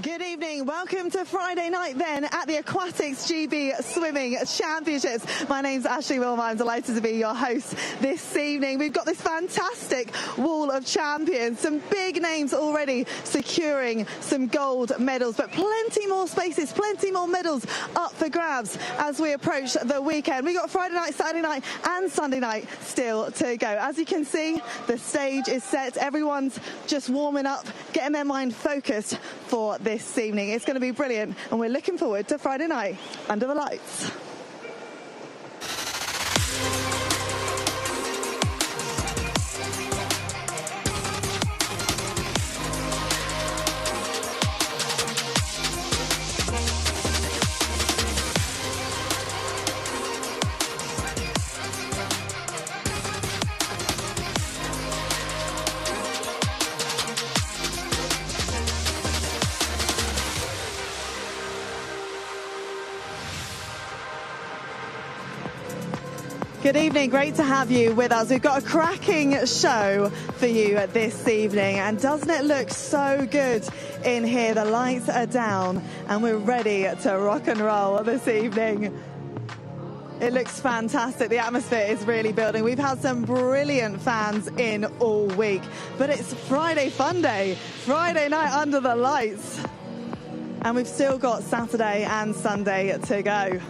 Good evening. Welcome to Friday night then at the Aquatics GB Swimming Championships. My name's Ashley Wilmot. I'm delighted to be your host this evening. We've got this fantastic wall of champions, some big names already securing some gold medals, but plenty more spaces, plenty more medals up for grabs as we approach the weekend. We've got Friday night, Saturday night and Sunday night still to go. As you can see, the stage is set. Everyone's just warming up, getting their mind focused for this evening. It's going to be brilliant, and we're looking forward to Friday night under the lights. Good evening, great to have you with us. We've got a cracking show for you this evening, and doesn't it look so good in here? The lights are down and we're ready to rock and roll this evening. It looks fantastic. The atmosphere is really building. We've had some brilliant fans in all week, but it's Friday Fun Day, Friday night under the lights, and we've still got Saturday and Sunday to go.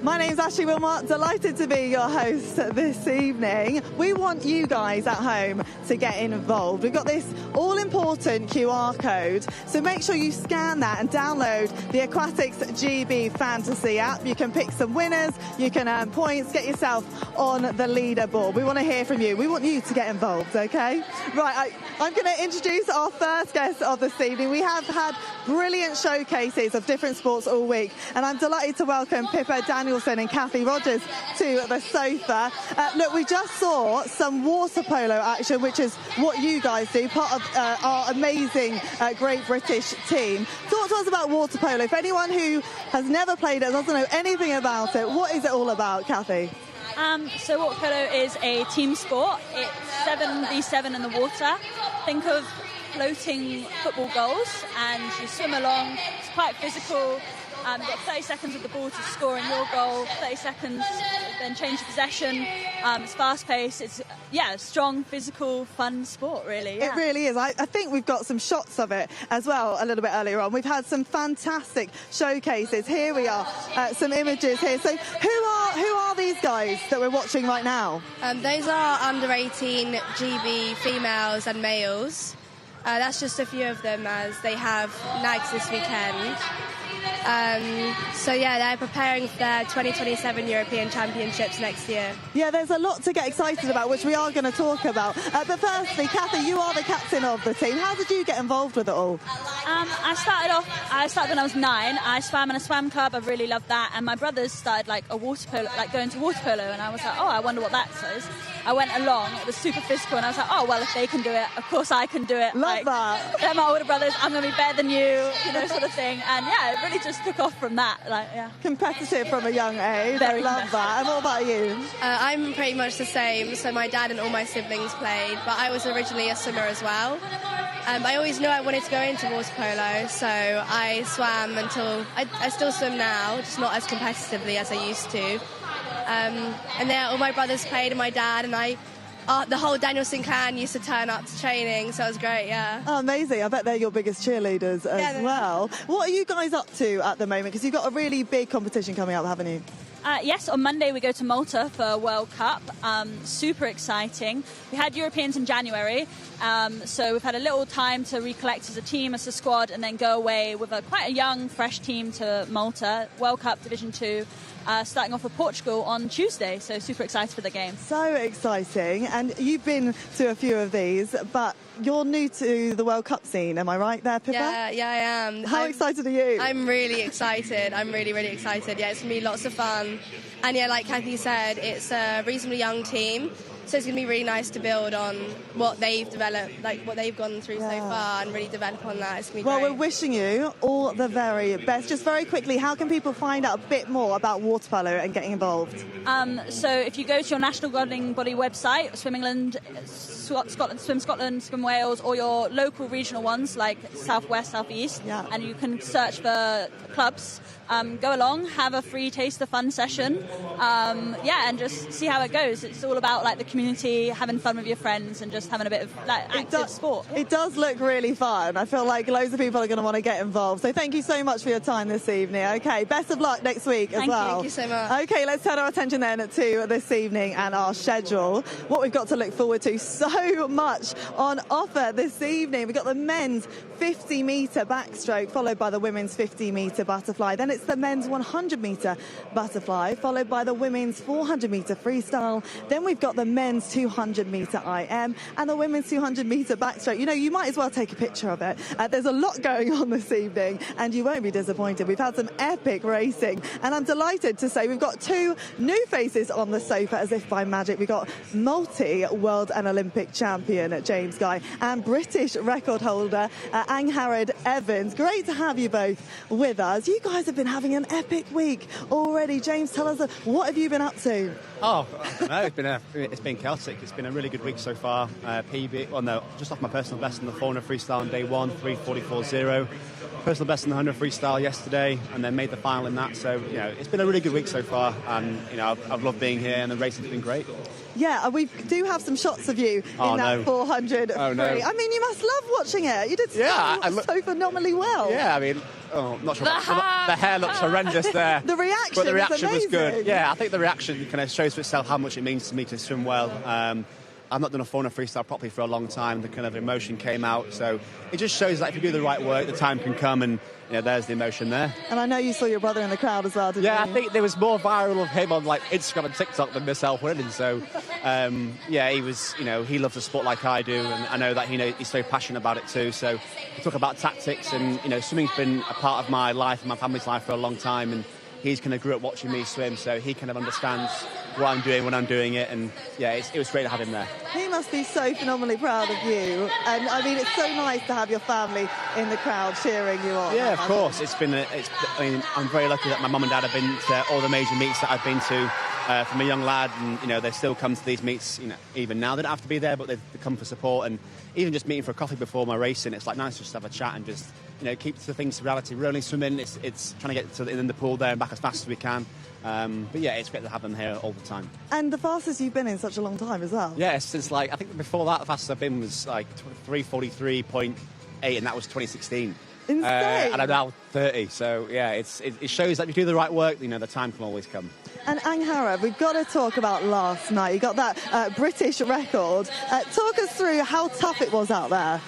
My name's Ashley Wilmot, delighted to be your host this evening. We want you guys at home to get involved. We've got this all-important QR code, so make sure you scan that and download the Aquatics GB Fantasy app. You can pick some winners, you can earn points, get yourself on the leaderboard. We want to hear from you. We want you to get involved, okay? Right, I'm going to introduce our first guest of this evening. We have had brilliant showcases of different sports all week, and I'm delighted to welcome Pippa Danielson and Kathy Rogers to the sofa. Look, we just saw some water polo action, which is what you guys do, part of our amazing Great British team. Talk to us about water polo. For anyone who has never played it, doesn't know anything about it, what is it all about, Kathy? So water polo is a team sport. It's 7v7 in the water. Think of floating football goals, and you swim along. It's quite physical. You've got 30 seconds with the ball to score in your goal, 30 seconds, then change of possession. It's fast-paced. It's, a strong, physical, fun sport, really. Yeah. It really is. I think we've got some shots of it as well a little bit earlier on. We've had some fantastic showcases. Here we are, some images here. So who are these guys that we're watching right now? Those are under 18 GB females and males. That's just a few of them, as they have nags this weekend. They're preparing for their 2027 European Championships next year. Yeah, there's a lot to get excited about, which we are going to talk about. But firstly, Kathy, you are the captain of the team. How did you get involved with it all? I started when I was 9. I swam in a swam club. I really loved that. And my brothers started going to water polo. And I was like, I wonder what that is. I went along. It was super physical. And I was like, if they can do it, of course I can do it. Love that. They're my older brothers. I'm going to be better than you, sort of thing. And it really just took off from that. Competitive from a young age. Very love that. And what about you? I'm pretty much the same. So my dad and all my siblings played, but I was originally a swimmer as well. I always knew I wanted to go into water polo, so I swam until I still swim now, just not as competitively as I used to. All my brothers played, and my dad and I. The whole Danielson clan used to turn up to training, so it was great, yeah. Oh, amazing. I bet they're your biggest cheerleaders as well. What are you guys up to at the moment? Because you've got a really big competition coming up, haven't you? Yes, on Monday we go to Malta for World Cup. Super exciting. We had Europeans in January, so we've had a little time to recollect as a team, as a squad, and then go away with quite a young, fresh team to Malta, World Cup Division 2. Starting off with Portugal on Tuesday, so super excited for the game. So exciting, and you've been to a few of these, but you're new to the World Cup scene, am I right there, Pippa? Yeah, I am. How excited are you? I'm really excited. I'm really, really excited. Yeah, it's going to be lots of fun. And like Kathy said, it's a reasonably young team. So it's going to be really nice to build on what they've developed, what they've gone through so far, and really develop on that. It's going to be great. We're wishing you all the very best. Just very quickly, how can people find out a bit more about water polo and getting involved? So if you go to your national governing body website, Swim England, Scotland, Swim Scotland, Swim Wales or your local regional ones like Southwest, Southeast, and you can search for clubs. Go along, have a free taste of fun session, and just see how it goes. It's all about like the community, having fun with your friends, and just having a bit of like active sport. It does look really fun. I feel like loads of people are going to want to get involved. So thank you so much for your time this evening. Okay, best of luck next week as well. Thank you so much. Okay, let's turn our attention then to this evening and our schedule. What we've got to look forward to, so much on offer this evening. We've got the men's 50-metre backstroke, followed by the women's 50-metre butterfly. Then it's the men's 100-metre butterfly, followed by the women's 400-metre freestyle. Then we've got the men's 200-metre IM and the women's 200-metre backstroke. You know, you might as well take a picture of it. There's a lot going on this evening, and you won't be disappointed. We've had some epic racing, and I'm delighted to say we've got two new faces on the sofa, as if by magic. We've got multi-world and Olympic champion James Guy and British record holder Angharad Evans. Great to have you both with us. You guys have been having an epic week already. James, tell us, what have you been up to? Oh, I don't know. It's been chaotic. It's been a really good week so far. Just off my personal best in the 400 freestyle on day one, 3:44.0. Personal best in the 100 freestyle yesterday, and then made the final in that. So, you know, it's been a really good week so far, and, you know, I've loved being here, and the racing's been great. Yeah, we do have some shots of you in that 400 free. No. I mean, you must love watching it. You did so phenomenally well. Yeah, I mean, not sure. The hair looks horrendous there. The reaction was good. Yeah, I think the reaction kind of shows for itself how much it means to me to swim well. I've not done a 400 freestyle properly for a long time. The kind of emotion came out, so it just shows that if you do the right work, the time can come, and, you know, there's the emotion there. And I know you saw your brother in the crowd as well, didn't you? Yeah, I think there was more viral of him on like Instagram and TikTok than myself winning. So, he was, you know, he loves the sport like I do, and I know that he's so passionate about it too. So we talk about tactics, and, you know, swimming's been a part of my life and my family's life for a long time, and he's kind of grew up watching me swim, so he kind of understands what I'm doing when I'm doing it, and yeah, it was great to have him there. He must be so phenomenally proud of you, and I mean, it's so nice to have your family in the crowd cheering you on. Yeah, of course. I'm very lucky that my mum and dad have been to all the major meets that I've been to from a young lad, and, you know, they still come to these meets, you know, even now they don't have to be there, but they come for support, and even just meeting for a coffee before my racing, it's like nice to just have a chat and just, you know, keep the things to reality. We're only swimming, it's trying to get in the pool there and back as fast as we can. But yeah, it's great to have them here all the time. And the fastest you've been in such a long time as well. Yeah, since I think before that, the fastest I've been was like 3:43.8, and that was 2016. Insane. And I'm now 30, so yeah, it shows that if you do the right work, you know, the time can always come. And Angharad, we've got to talk about last night. You got that British record. Talk us through how tough it was out there.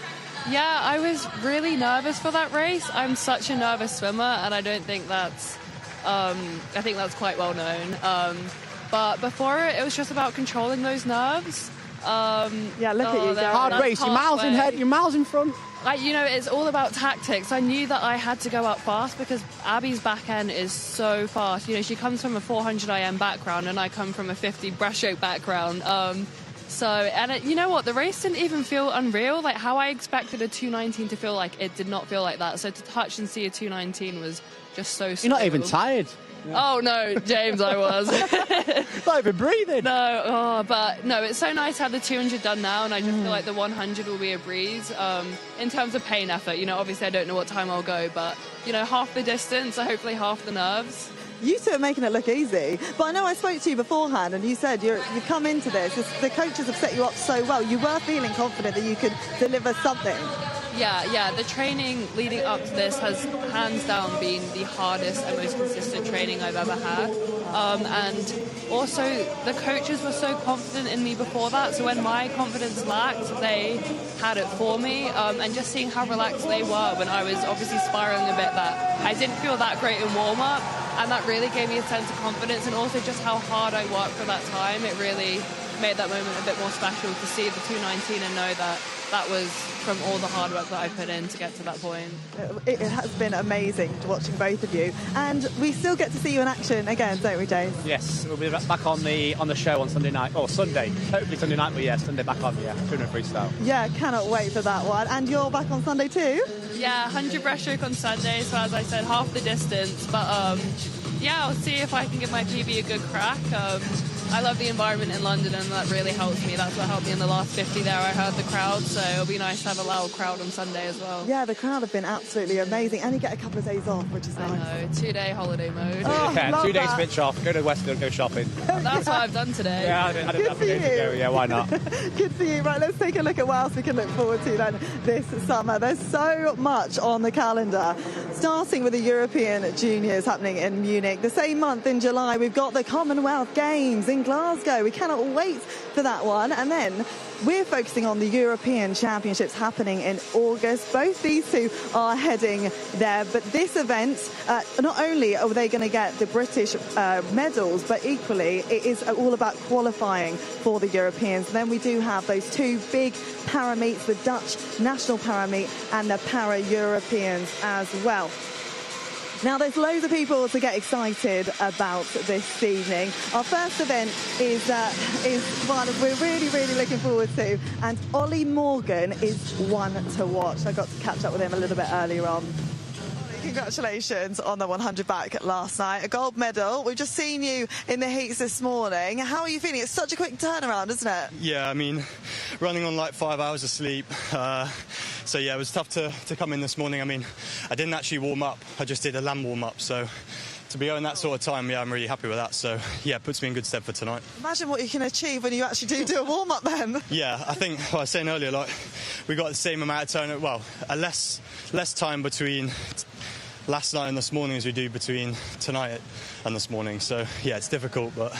Yeah, I was really nervous for that race. I'm such a nervous swimmer, and I don't think that's I think that's quite well known. But before it was just about controlling those nerves. Yeah, look at you. Hard race. You're miles in head. You're miles in front. You know, it's all about tactics. I knew that I had to go up fast because Abby's back end is so fast. You know, she comes from a 400 IM background, and I come from a 50 breaststroke background. You know what? The race didn't even feel unreal. Like how I expected a 2:19 to feel like, it did not feel like that. So to touch and see a 2:19 was just so smooth. You're not even tired. Yeah. Oh no, James, I was. Not even breathing. No, but no, it's so nice to have the 200 done now, and I just feel like the 100 will be a breeze. In terms of pain effort, you know, obviously I don't know what time I'll go, but, you know, half the distance, so hopefully half the nerves. You two are making it look easy, but I know I spoke to you beforehand, and you said you come into this. The coaches have set you up so well. You were feeling confident that you could deliver something. Yeah. The training leading up to this has hands down been the hardest and most consistent training I've ever had. And also the coaches were so confident in me before that. So when my confidence lacked, they had it for me. And just seeing how relaxed they were when I was obviously spiraling a bit, that I didn't feel that great in warm up. And that really gave me a sense of confidence, and also just how hard I worked for that time. It really made that moment a bit more special to see the 2:19 and know that that was from all the hard work that I put in to get to that point. It has been amazing watching both of you, and we still get to see you in action again, don't we, James? Yes, we'll be back on the show on Sunday night, or Sunday, hopefully Sunday night, but yeah, Sunday back on, 200 freestyle. Yeah, cannot wait for that one. And you're back on Sunday too? Yeah, 100 breaststroke on Sunday, so as I said, half the distance, but yeah, I'll see if I can give my PB a good crack. I love the environment in London, and that really helps me. That's what helped me in the last 50 there. I heard the crowd, so it'll be nice to have a loud crowd on Sunday as well. Yeah, the crowd have been absolutely amazing, and you get a couple of days off, which is nice. I know, 2-day holiday mode. Oh, Yeah, love 2 days that. switch off, go to Westfield, go shopping. That's what I've done today. Yeah, I didn't Good have for to go. you. Yeah, why not? Good for you. Right, let's take a look at what else we can look forward to then this summer. There's so much on the calendar, starting with the European Juniors happening in Munich. The same month in July, we've got the Commonwealth Games in Glasgow. We cannot wait for that one. And then we're focusing on the European Championships happening in August. Both these two are heading there. But this event, not only are they going to get the British medals, but equally it is all about qualifying for the Europeans. And then we do have those two big para-meets, the Dutch National Para-meet and the Para-Europeans as well. Now, there's loads of people to get excited about this evening. Our first event is one we're really, really looking forward to, and Ollie Morgan is one to watch. I got to catch up with him a little bit earlier on. Congratulations on the 100 back last night, a gold medal. We've just seen you in the heats this morning. How are you feeling? It's such a quick turnaround, isn't it? Yeah, I mean, running on like 5 hours of sleep. So yeah, it was tough to come in this morning. I mean, I didn't actually warm up. I just did a land warm up. So to be on that sort of time, yeah, I'm really happy with that. So yeah, it puts me in good stead for tonight. Imagine what you can achieve when you actually do a warm up then. Yeah, I think, well, I was saying earlier, like, we got the same amount of time, well, a less time between last night and this morning as we do between tonight and this morning. So yeah, it's difficult, but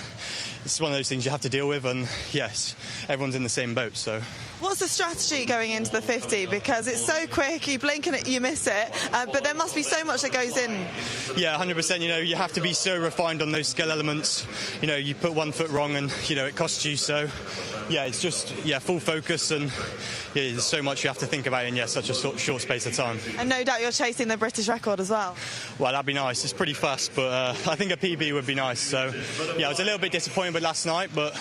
it's one of those things you have to deal with, and yes, everyone's in the same boat. So what's the strategy going into the 50? Because it's so quick, you blink and you miss it, but there must be so much that goes in. Yeah, 100%. You know, you have to be so refined on those skill elements. You know, you put 1 foot wrong and, you know, it costs you. So yeah, it's just, yeah, full focus, and yeah, there's so much you have to think about in, yeah, such a short space of time. And no doubt you're chasing the British record as well. Well, that'd be nice. It's pretty fast, but I think a PB would be nice. So yeah, I was a little bit disappointed with last night, but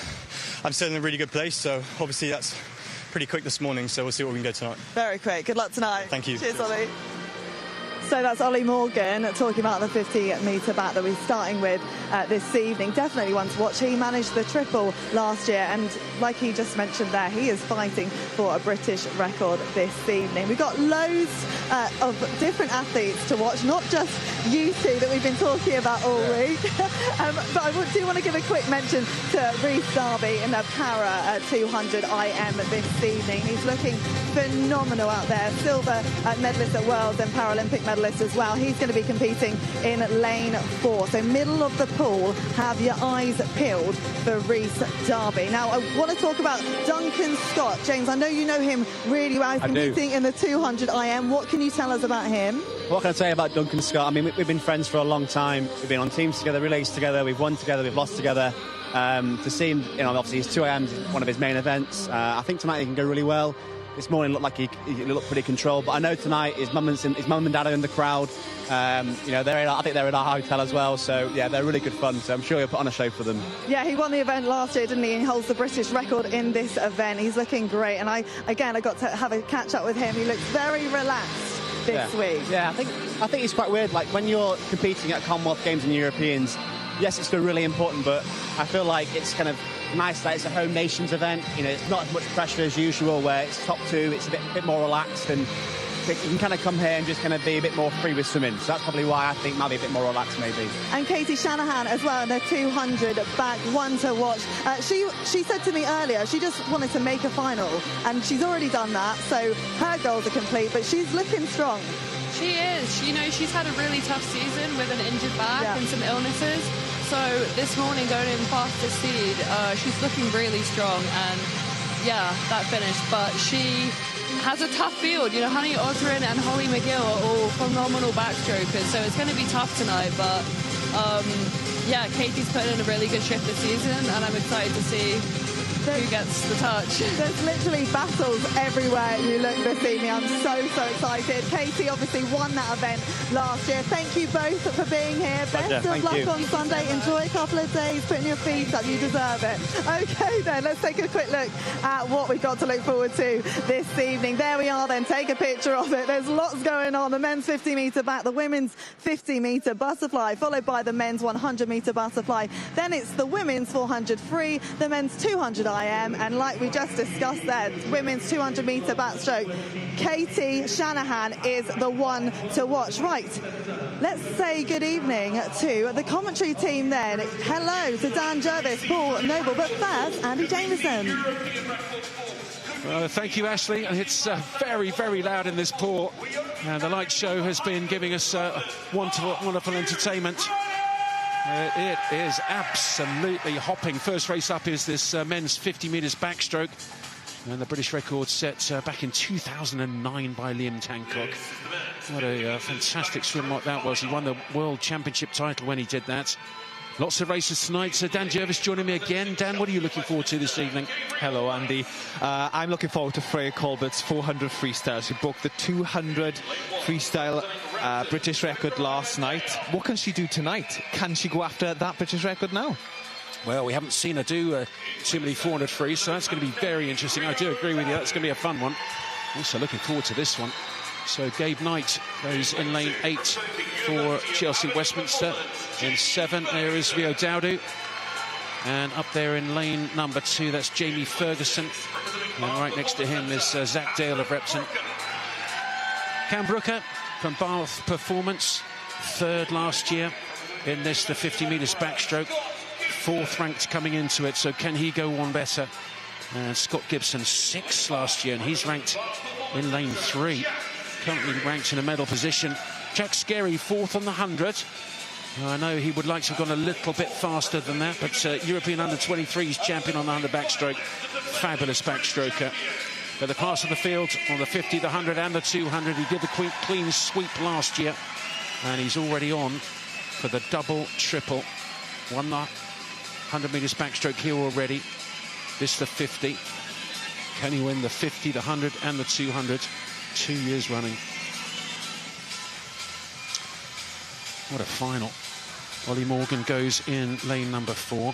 I'm still in a really good place. So obviously that's pretty quick this morning, so we'll see what we can go tonight. Very quick. Good luck tonight. Thank you. Cheers, Ollie. So that's Ollie Morgan talking about the 50-metre back that we're starting with this evening. Definitely one to watch. He managed the triple last year, and like he just mentioned there, he is fighting for a British record this evening. We've got loads of different athletes to watch, not just you two that we've been talking about all week. But I do want to give a quick mention to Rhys Darby in the Para 200 IM this evening. He's looking phenomenal out there. Silver medalist at Worlds and Paralympic medalist as well. He's going to be competing in lane 4. So middle of the pool, have your eyes peeled for Rhys Darby. Now, I want to talk about Duncan Scott. James, I know you know him really well. He's competing in the 200 IM. What can you tell us about him? What can I say about Duncan Scott? I mean, we've been friends for a long time. We've been on teams together, relays together, we've won together, we've lost together. To see him, you know, obviously his 2 IMs is one of his main events. I think tonight he can go really well. This morning looked like he looked pretty controlled, but I know tonight his mum and dad are in the crowd. You know, I think they're in our hotel as well, so yeah, they're really good fun. So I'm sure he'll put on a show for them. Yeah, he won the event last year, didn't he? He holds the British record in this event. He's looking great, and I got to have a catch up with him. He looks very relaxed this week. Yeah, I think it's quite weird. Like when you're competing at Commonwealth Games and Europeans, yes, it's still really important, but I feel like it's kind of nice that it's a home nations event. You know, it's not as much pressure as usual where it's top 2, it's a bit more relaxed, and you can kind of come here and just kind of be a bit more free with swimming. So that's probably why I think might be a bit more relaxed maybe. And Katie Shanahan as well in the 200 back, one to watch. She said to me earlier she just wanted to make a final, and she's already done that, so her goals are complete, but she's looking strong. She is. You know, she's had a really tough season with an injured back and some illnesses. So this morning, going in fastest seed, she's looking really strong, and yeah, that finish. But she has a tough field. You know, Honey Osrin and Holly McGill are all phenomenal backstrokers, so it's going to be tough tonight. But yeah, Katie's put in a really good shift this season, and I'm excited to see who gets the touch. There's literally battles everywhere you look this evening. I'm so excited. Katie obviously won that event last year. Thank you both for being here. Best of luck on Sunday. Enjoy a couple of days putting your feet up. You deserve it. Okay then, let's take a quick look at what we've got to look forward to this evening. There we are then. Take a picture of it. There's lots going on. The men's 50-metre back, the women's 50-metre butterfly, followed by the men's 100-metre butterfly. Then it's the women's 400 free, the men's 200 IM, and like we just discussed there, women's 200-metre backstroke. Katie Shanahan is the one to watch. Right, let's say good evening to the commentary team then. Hello to Dan Jervis, Paul Noble, but first, Andy Jameson. Thank you, Ashley. It's very loud in this port. The light show has been giving us wonderful entertainment. It is absolutely hopping. First race up is this men's 50 metres backstroke. And the British record set back in 2009 by Liam Tancock. What a fantastic swim like that was. He won the World Championship title when he did that. Lots of races tonight. So Dan Jervis joining me again. Dan, what are you looking forward to this evening? Hello, Andy. I'm looking forward to Freya Colbert's 400 freestyle. She broke the 200 freestyle British record last night. What can she do tonight? Can she go after that British record now? Well, we haven't seen her do too many 400 frees, so that's going to be very interesting. I do agree with you. That's going to be a fun one. Also looking forward to this one. So Gabe Knight goes in lane 8 for Chelsea Westminster. In 7, there is Rio Dowdu. And up there in lane number 2, that's Jamie Ferguson. And right next to him is Zach Dale of Repton. Cam Brooker from Bath Performance, 3rd last year in this, the 50 metres backstroke. 4th ranked coming into it, so can he go one better? And Scott Gibson, 6th last year, and he's ranked in lane 3. Currently ranked in a medal position. Jack Skerry, 4th on the 100. I know he would like to have gone a little bit faster than that, but European Under-23s champion on the 100 backstroke. Fabulous backstroker. But the class of the field on the 50, the 100 and the 200, he did the clean sweep last year. And he's already on for the double, triple. Won the 100 metres backstroke here already. This the 50. Can he win the 50, the 100 and the 200? 2 years running. What a final. Ollie Morgan goes in lane number 4.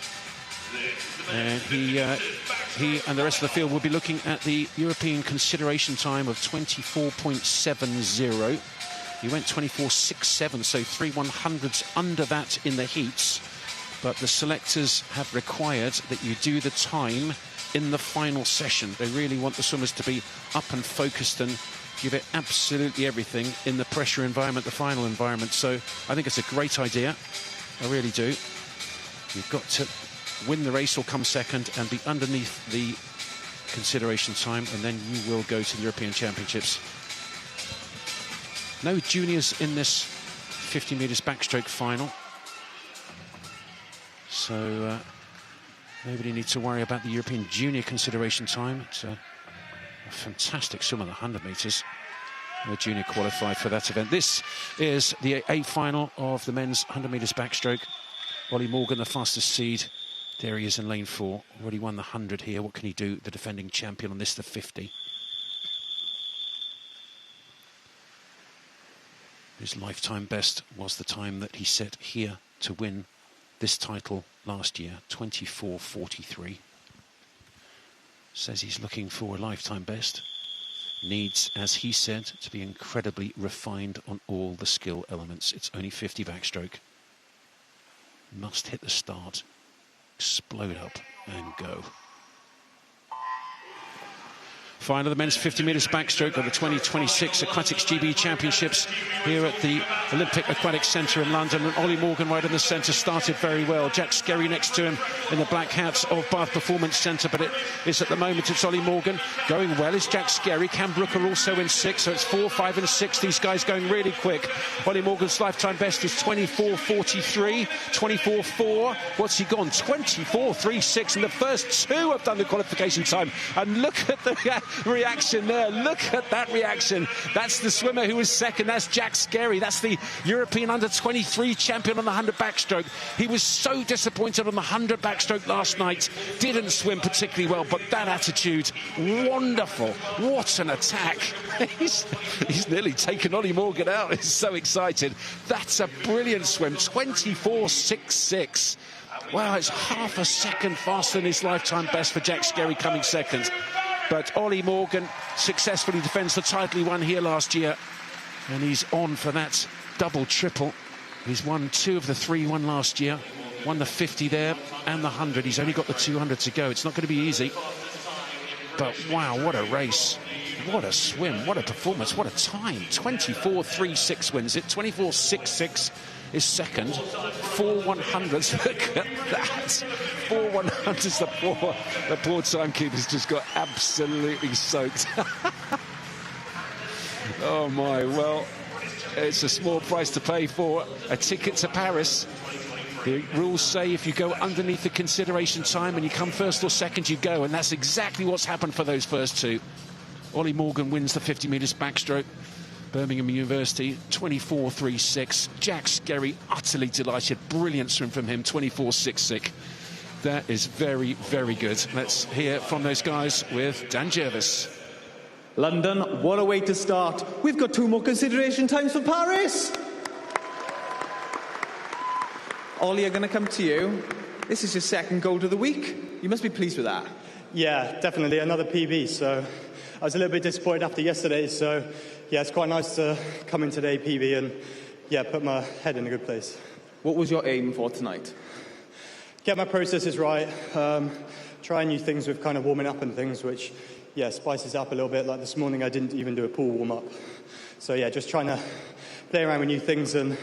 And he and the rest of the field will be looking at the European consideration time of 24.70. He went 24.67, so 3/100ths under that in the heats. But the selectors have required that you do the time in the final session. They really want the swimmers to be up and focused and give it absolutely everything in the pressure environment, the final environment. So I think it's a great idea. I really do. You've got to win the race or come second and be underneath the consideration time, and then you will go to the European Championships. No juniors in this 50 metres backstroke final. So nobody needs to worry about the European junior consideration time. It's a fantastic swim on the 100 metres. The junior qualified for that event. This is the A final of the men's 100 metres backstroke. Ollie Morgan, the fastest seed. There he is in lane 4. Already won the 100 here. What can he do? The defending champion on this, the 50. His lifetime best was the time that he set here to win this title last year, 24.43. Says he's looking for a lifetime best. Needs, as he said, to be incredibly refined on all the skill elements. It's only 50 backstroke. Must hit the start, explode up and go. Final of the men's 50 metres backstroke of the 2026 Aquatics GB Championships here at the Olympic Aquatics Centre in London. And Ollie Morgan right in the centre started very well. Jack Skerry next to him in the black hats of Bath Performance Centre. But it is at the moment, it's Ollie Morgan. Going well is Jack Skerry. Cam Brooker also in 6. So it's 4, 5 and 6. These guys going really quick. Ollie Morgan's lifetime best is 24.43. 24.4. What's he gone? 24.36. And the first 2 have done the qualification time. And look at the reaction there. Look at that reaction. That's the swimmer who was second. That's Jack Scarry. That's the European under-23 champion on the 100 backstroke. He was so disappointed on the 100 backstroke last night. Didn't swim particularly well, but that attitude, wonderful. What an attack. He's nearly taken Ollie Morgan out. He's so excited. That's a brilliant swim. 24.66. Wow, it's half a second faster than his lifetime best for Jack Scarry coming second. But Ollie Morgan successfully defends the title he won here last year. And he's on for that double-triple. He's won 2 of the 3 he won last year. Won the 50 there and the 100. He's only got the 200 to go. It's not going to be easy. But wow, what a race. What a swim. What a performance. What a time. 24.36 wins it. 24.66 is second. 4 100s. Look at that. 4 100s. The poor timekeeper's just got absolutely soaked. Oh my, well, it's a small price to pay for a ticket to Paris. The rules say if you go underneath the consideration time and you come first or second, you go, and that's exactly what's happened for those first 2. Ollie Morgan wins the 50 metres backstroke. Birmingham University, 24.36. Jack Scarry, utterly delighted. Brilliant swim from him, 24.66. That is very, very good. Let's hear from those guys with Dan Jervis. London, what a way to start. We've got 2 more consideration times for Paris. Ollie, I'm going to come to you. This is your second gold of the week. You must be pleased with that. Yeah, definitely another PB. So I was a little bit disappointed after yesterday. So yeah, it's quite nice to come in today PB and yeah, put my head in a good place. What was your aim for tonight? Get my processes right. Try new things with kind of warming up and things, which yeah, spices up a little bit. Like this morning, I didn't even do a pool warm up. So yeah, just trying to play around with new things and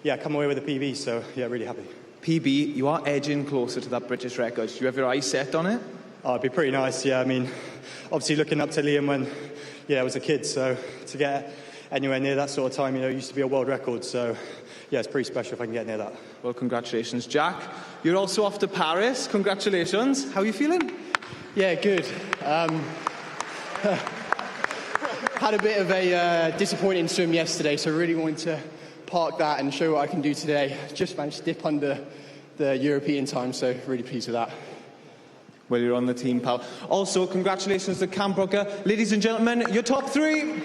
yeah, come away with a PB. So yeah, really happy. PB, you are edging closer to that British record. Do you have your eyes set on it? Oh, it'd be pretty nice, yeah. I mean, obviously looking up to Liam when, yeah, I was a kid. So to get anywhere near that sort of time, you know, it used to be a world record. So yeah, it's pretty special if I can get near that. Well, congratulations, Jack. You're also off to Paris. Congratulations. How are you feeling? Yeah, good. Had a bit of a disappointing swim yesterday, so really wanted to park that and show what I can do today. Just managed to dip under the European time, so really pleased with that. Well, you're on the team, pal. Also, congratulations to Cam Brooker. Ladies and gentlemen, your top 3.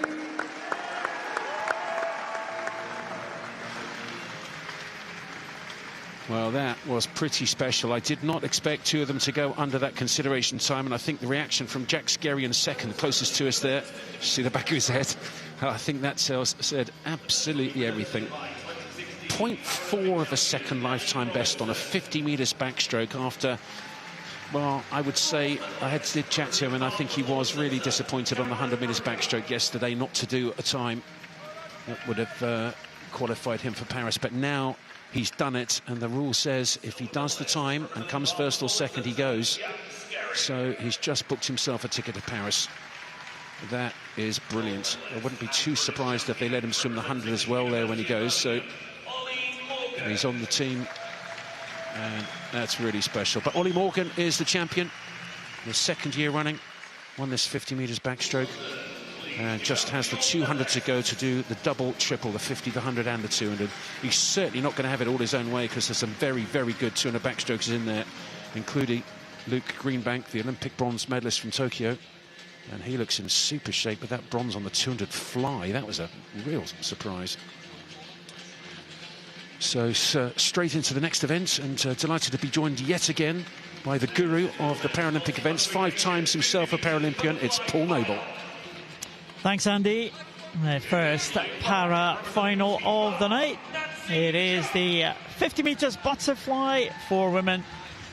Well, that was pretty special. I did not expect 2 of them to go under that consideration time, and I think the reaction from Jack Scarry in second, closest to us there, see the back of his head, I think that said absolutely everything. 0.4 of a second lifetime best on a 50 metres backstroke after, well, I would say, I did chat to him, and I think he was really disappointed on the 100 metres backstroke yesterday not to do a time that would have qualified him for Paris, but now he's done it, and the rule says if he does the time and comes first or second, he goes. So he's just booked himself a ticket to Paris. That is brilliant. I wouldn't be too surprised if they let him swim the 100 as well there when he goes. So he's on the team, and that's really special. But Ollie Morgan is the champion, the 2nd year running, won this 50 metres backstroke. And just has the 200 to go to do the double triple, the 50, the 100 and the 200. He's certainly not going to have it all his own way, because there's some very, very good 200 backstrokers in there, including Luke Greenbank, the Olympic bronze medalist from Tokyo. And he looks in super shape with that bronze on the 200 fly. That was a real surprise. So straight into the next event, and delighted to be joined yet again by the guru of the Paralympic events, 5 times himself a Paralympian. It's Paul Noble. Thanks, Andy. The first para final of the night. It is the 50 metres butterfly for women.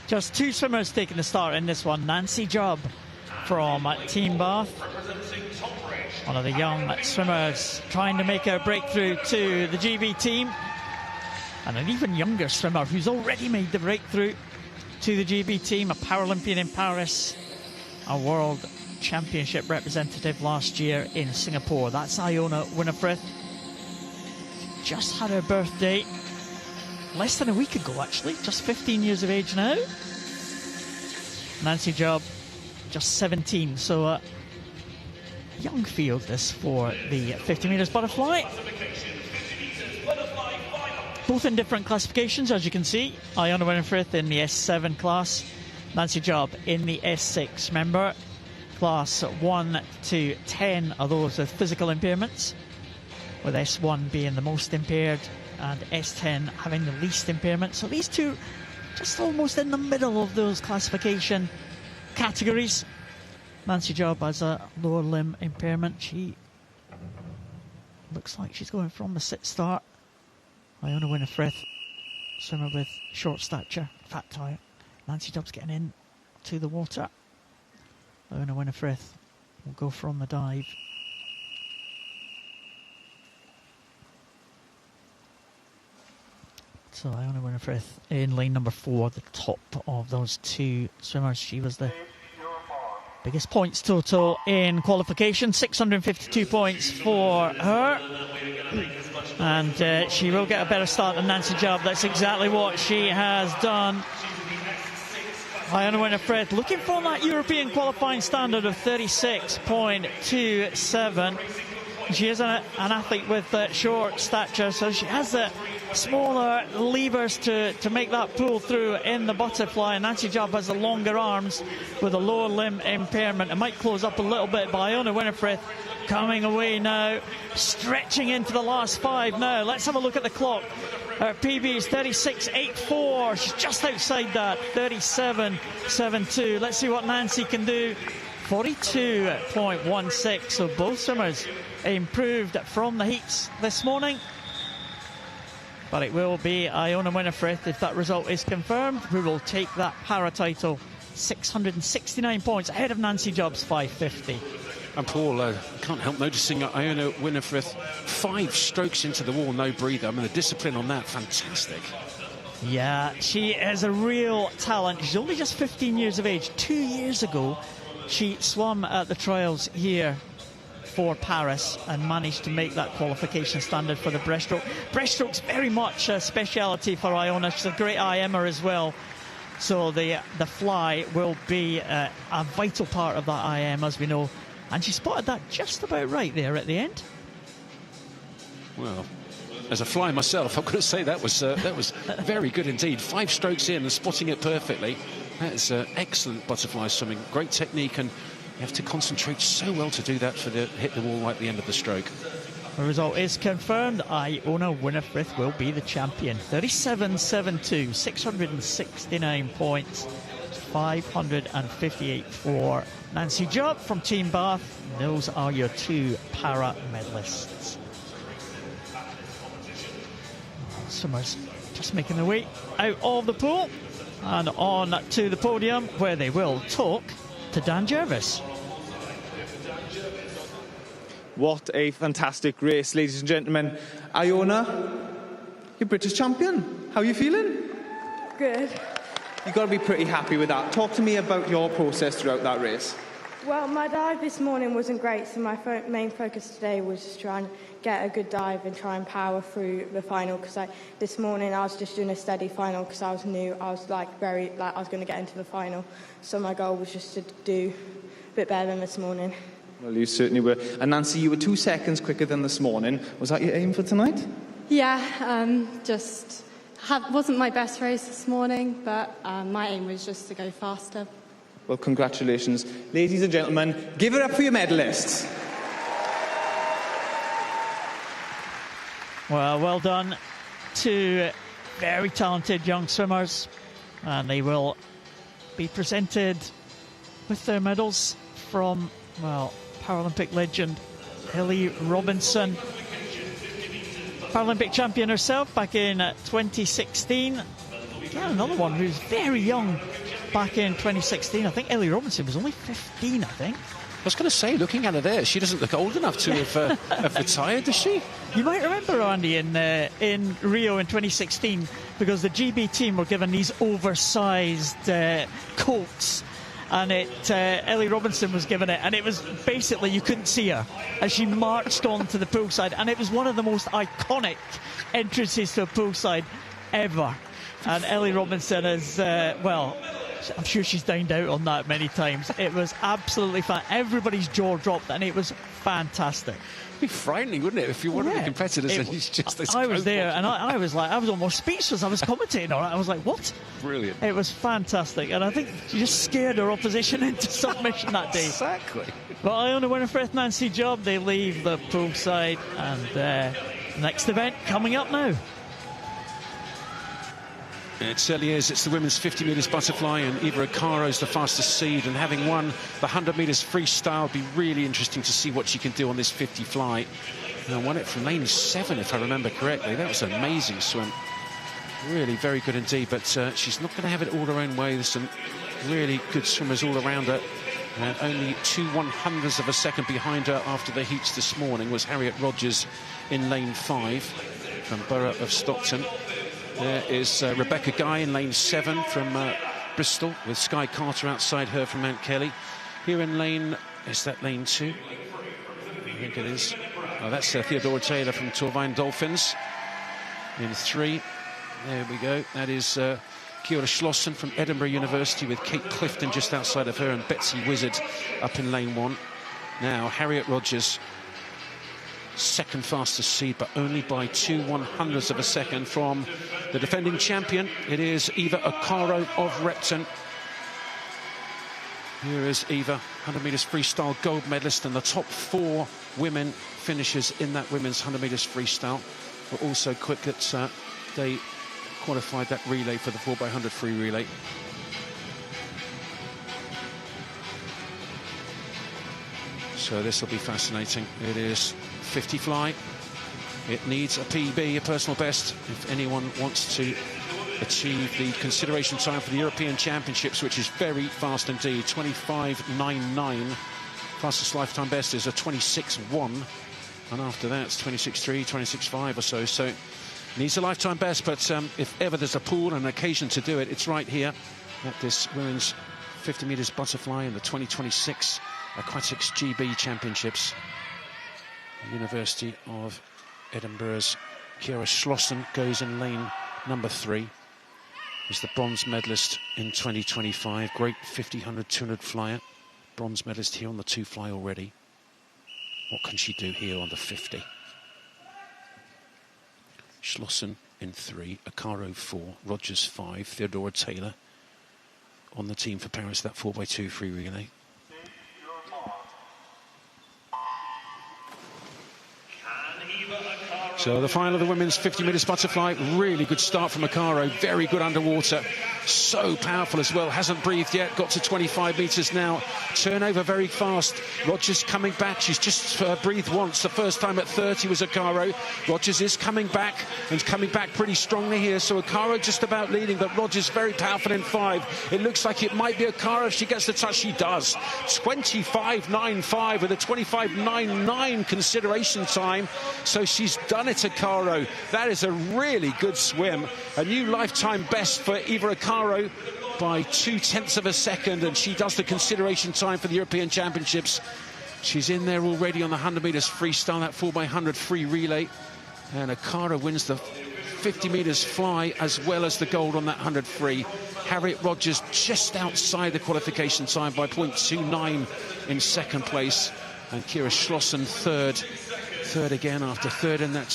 Just 2 swimmers taking the start in this one. Nancy Jubb from Team Bath, one of the young swimmers trying to make a breakthrough to the GB team, and an even younger swimmer who's already made the breakthrough to the GB team, a Paralympian in Paris, a World Championship representative last year in Singapore. That's Iona Winifred. Just had her birthday less than a week ago, actually. Just 15 years of age now. Nancy Jubb, just 17. So young field this for the 50 metres butterfly. Both in different classifications, as you can see. Iona Winifred in the S7 class, Nancy Jubb in the S6. Remember, class 1 to 10 are those with physical impairments, with S1 being the most impaired and S10 having the least impairment. So these two just almost in the middle of those classification categories. Nancy Jubb has a lower limb impairment. She looks like she's going from the sit start. Iona Winifred, swimmer with short stature, fat tire. Nancy Jubb's getting in to the water. Iona Winifred will go from the dive. So Iona Winifred in lane number 4, the top of those two swimmers. She was the biggest points total in qualification, 652 points for her. And she will get a better start than Nancy Jubb. That's exactly what she has done. Iona Winifred looking for that European qualifying standard of 36.27. She is an athlete with short stature, so she has the smaller levers to make that pull through in the butterfly. And Nancy Jubb has the longer arms with a lower limb impairment. It might close up a little bit, but Iona Winifred coming away now, stretching into the last 5 now. Let's have a look at the clock. Her PB is 36.84. She's just outside that, 37.72. Let's see what Nancy can do. 42.16. So both swimmers improved from the heats this morning. But it will be Iona Winifred, if that result is confirmed, who will take that para title. 669 points ahead of Nancy Jubb's 550. And Paul, can't help noticing Iona Winifred, 5 strokes into the wall, no breather. I mean, the discipline on that, fantastic. Yeah, she is a real talent. She's only just 15 years of age. 2 years ago, she swam at the trials here for Paris and managed to make that qualification standard for the breaststroke. Breaststroke's very much a speciality for Iona. She's a great IMer as well. So the fly will be a vital part of that IM, as we know. And she spotted that just about right there at the end. Well, as a fly myself, I've got to say that was very good indeed. 5 strokes in and spotting it perfectly. That's excellent butterfly swimming. Great technique, and you have to concentrate so well to do that for the hit the wall right at the end of the stroke. The result is confirmed. Iona Winifred will be the champion. 37.72, 669 points, 558 for Nancy Jubb from Team Bath. Those are your 2 para medalists. Swimmers just making their way out of the pool and on to the podium, where they will talk to Dan Jervis. What a fantastic race, ladies and gentlemen. Iona, you're British champion. How are you feeling? Good. You've got to be pretty happy with that. Talk to me about your process throughout that race. Well, my dive this morning wasn't great, so my main focus today was just try and get a good dive and try and power through the final, because this morning I was just doing a steady final because I was new. I was I was going to get into the final, so my goal was just to do a bit better than this morning. Well, you certainly were. And Nancy, you were 2 seconds quicker than this morning. Was that your aim for tonight? Yeah, wasn't my best race this morning, but my aim was just to go faster. Well, congratulations. Ladies and gentlemen, give it up for your medalists. Well done to very talented young swimmers, and they will be presented with their medals from, Paralympic legend Ellie Robinson, Paralympic champion herself back in 2016. Yeah, another one who's very young back in 2016. I think Ellie Robinson was only 15, I think. I was going to say, looking at her there, she doesn't look old enough to have retired, does she? You might remember, Andy, in Rio in 2016, because the GB team were given these oversized coats, and Ellie Robinson was given it, and it was basically, you couldn't see her as she marched onto the poolside, and it was one of the most iconic entrances to a poolside ever. And Ellie Robinson is, I'm sure she's dined out on that many times. It was absolutely fun. Everybody's jaw dropped, and it was fantastic. It'd be frightening, wouldn't it, if you're one of the competitors and he's just this. I was there, and I was almost speechless. I was commentating on it. I was like, what? Brilliant. It was fantastic, and I think she just scared her opposition into submission that day. Exactly. But Iona win a fifth Nancy job. They leave the pool side, and next event coming up now. It certainly is. It's the women's 50 metres butterfly, and Eva Acaro's the fastest seed, and having won the 100 metres freestyle, be really interesting to see what she can do on this 50 fly. And won it from lane 7, if I remember correctly. That was an amazing swim. Really very good indeed, but she's not going to have it all her own way. There's some really good swimmers all around her. And only 2/100ths of a second behind her after the heats this morning was Harriet Rogers in lane 5 from Borough of Stockton. There is Rebecca Guy in lane 7 from Bristol, with Sky Carter outside her from Mount Kelly. Here in lane, is that lane 2? I think it is. Oh, that's Theodora Taylor from Torvine Dolphins. In 3, there we go. That is Kiora Schlossen from Edinburgh University, with Kate Clifton just outside of her, and Betsy Wizard up in lane 1. Now, Harriet Rogers, second fastest seed, but only by 2/100ths of a second from the defending champion. It is Eva Acaro of Repton. Here is Eva, 100 metres freestyle gold medalist, and the top 4 women finishers in that women's 100 metres freestyle were also quick at they qualified that relay for the 4x100 free relay. So this will be fascinating. It is 50 fly. It needs a PB, a personal best, if anyone wants to achieve the consideration time for the European Championships, which is very fast indeed. 25.99. Fastest lifetime best is a 26.1, and after that it's 26.3, 26.5 or so. So needs a lifetime best, but if ever there's a pool and an occasion to do it, it's right here at this women's 50 metres butterfly in the 2026 Aquatics GB Championships. The University of Edinburgh's Kiora Schlossen goes in lane number 3. Is the bronze medalist in 2025. Great 50, 100, 200 flyer. Bronze medalist here on the 2 fly already. What can she do here on the 50? Schlossen in 3, Acaro 4, Rogers 5, Theodora Taylor on the team for Paris, that 4x2 free relay. So the final of the women's 50 metres butterfly, really good start from Acaro, very good underwater, so powerful as well, hasn't breathed yet, got to 25 metres now, turnover very fast. Rogers coming back, she's just breathed once, the first time at 30 was Acaro. Rogers is coming back, and coming back pretty strongly here, so Acaro just about leading, but Rogers very powerful in 5. It looks like it might be Acaro if she gets the touch. She does. 25.95 with a 25.99 consideration time, so she's done it, Acaro. That is a really good swim. A new lifetime best for Eva Acaro by 0.2 of a second, and she does the consideration time for the European Championships. She's in there already on the 100 metres freestyle, that 4x100 free relay. And Acaro wins the 50 metres fly as well as the gold on that 100 free. Harriet Rogers just outside the qualification time by 0.29 in second place. And Kiora Schlossen third again after third in that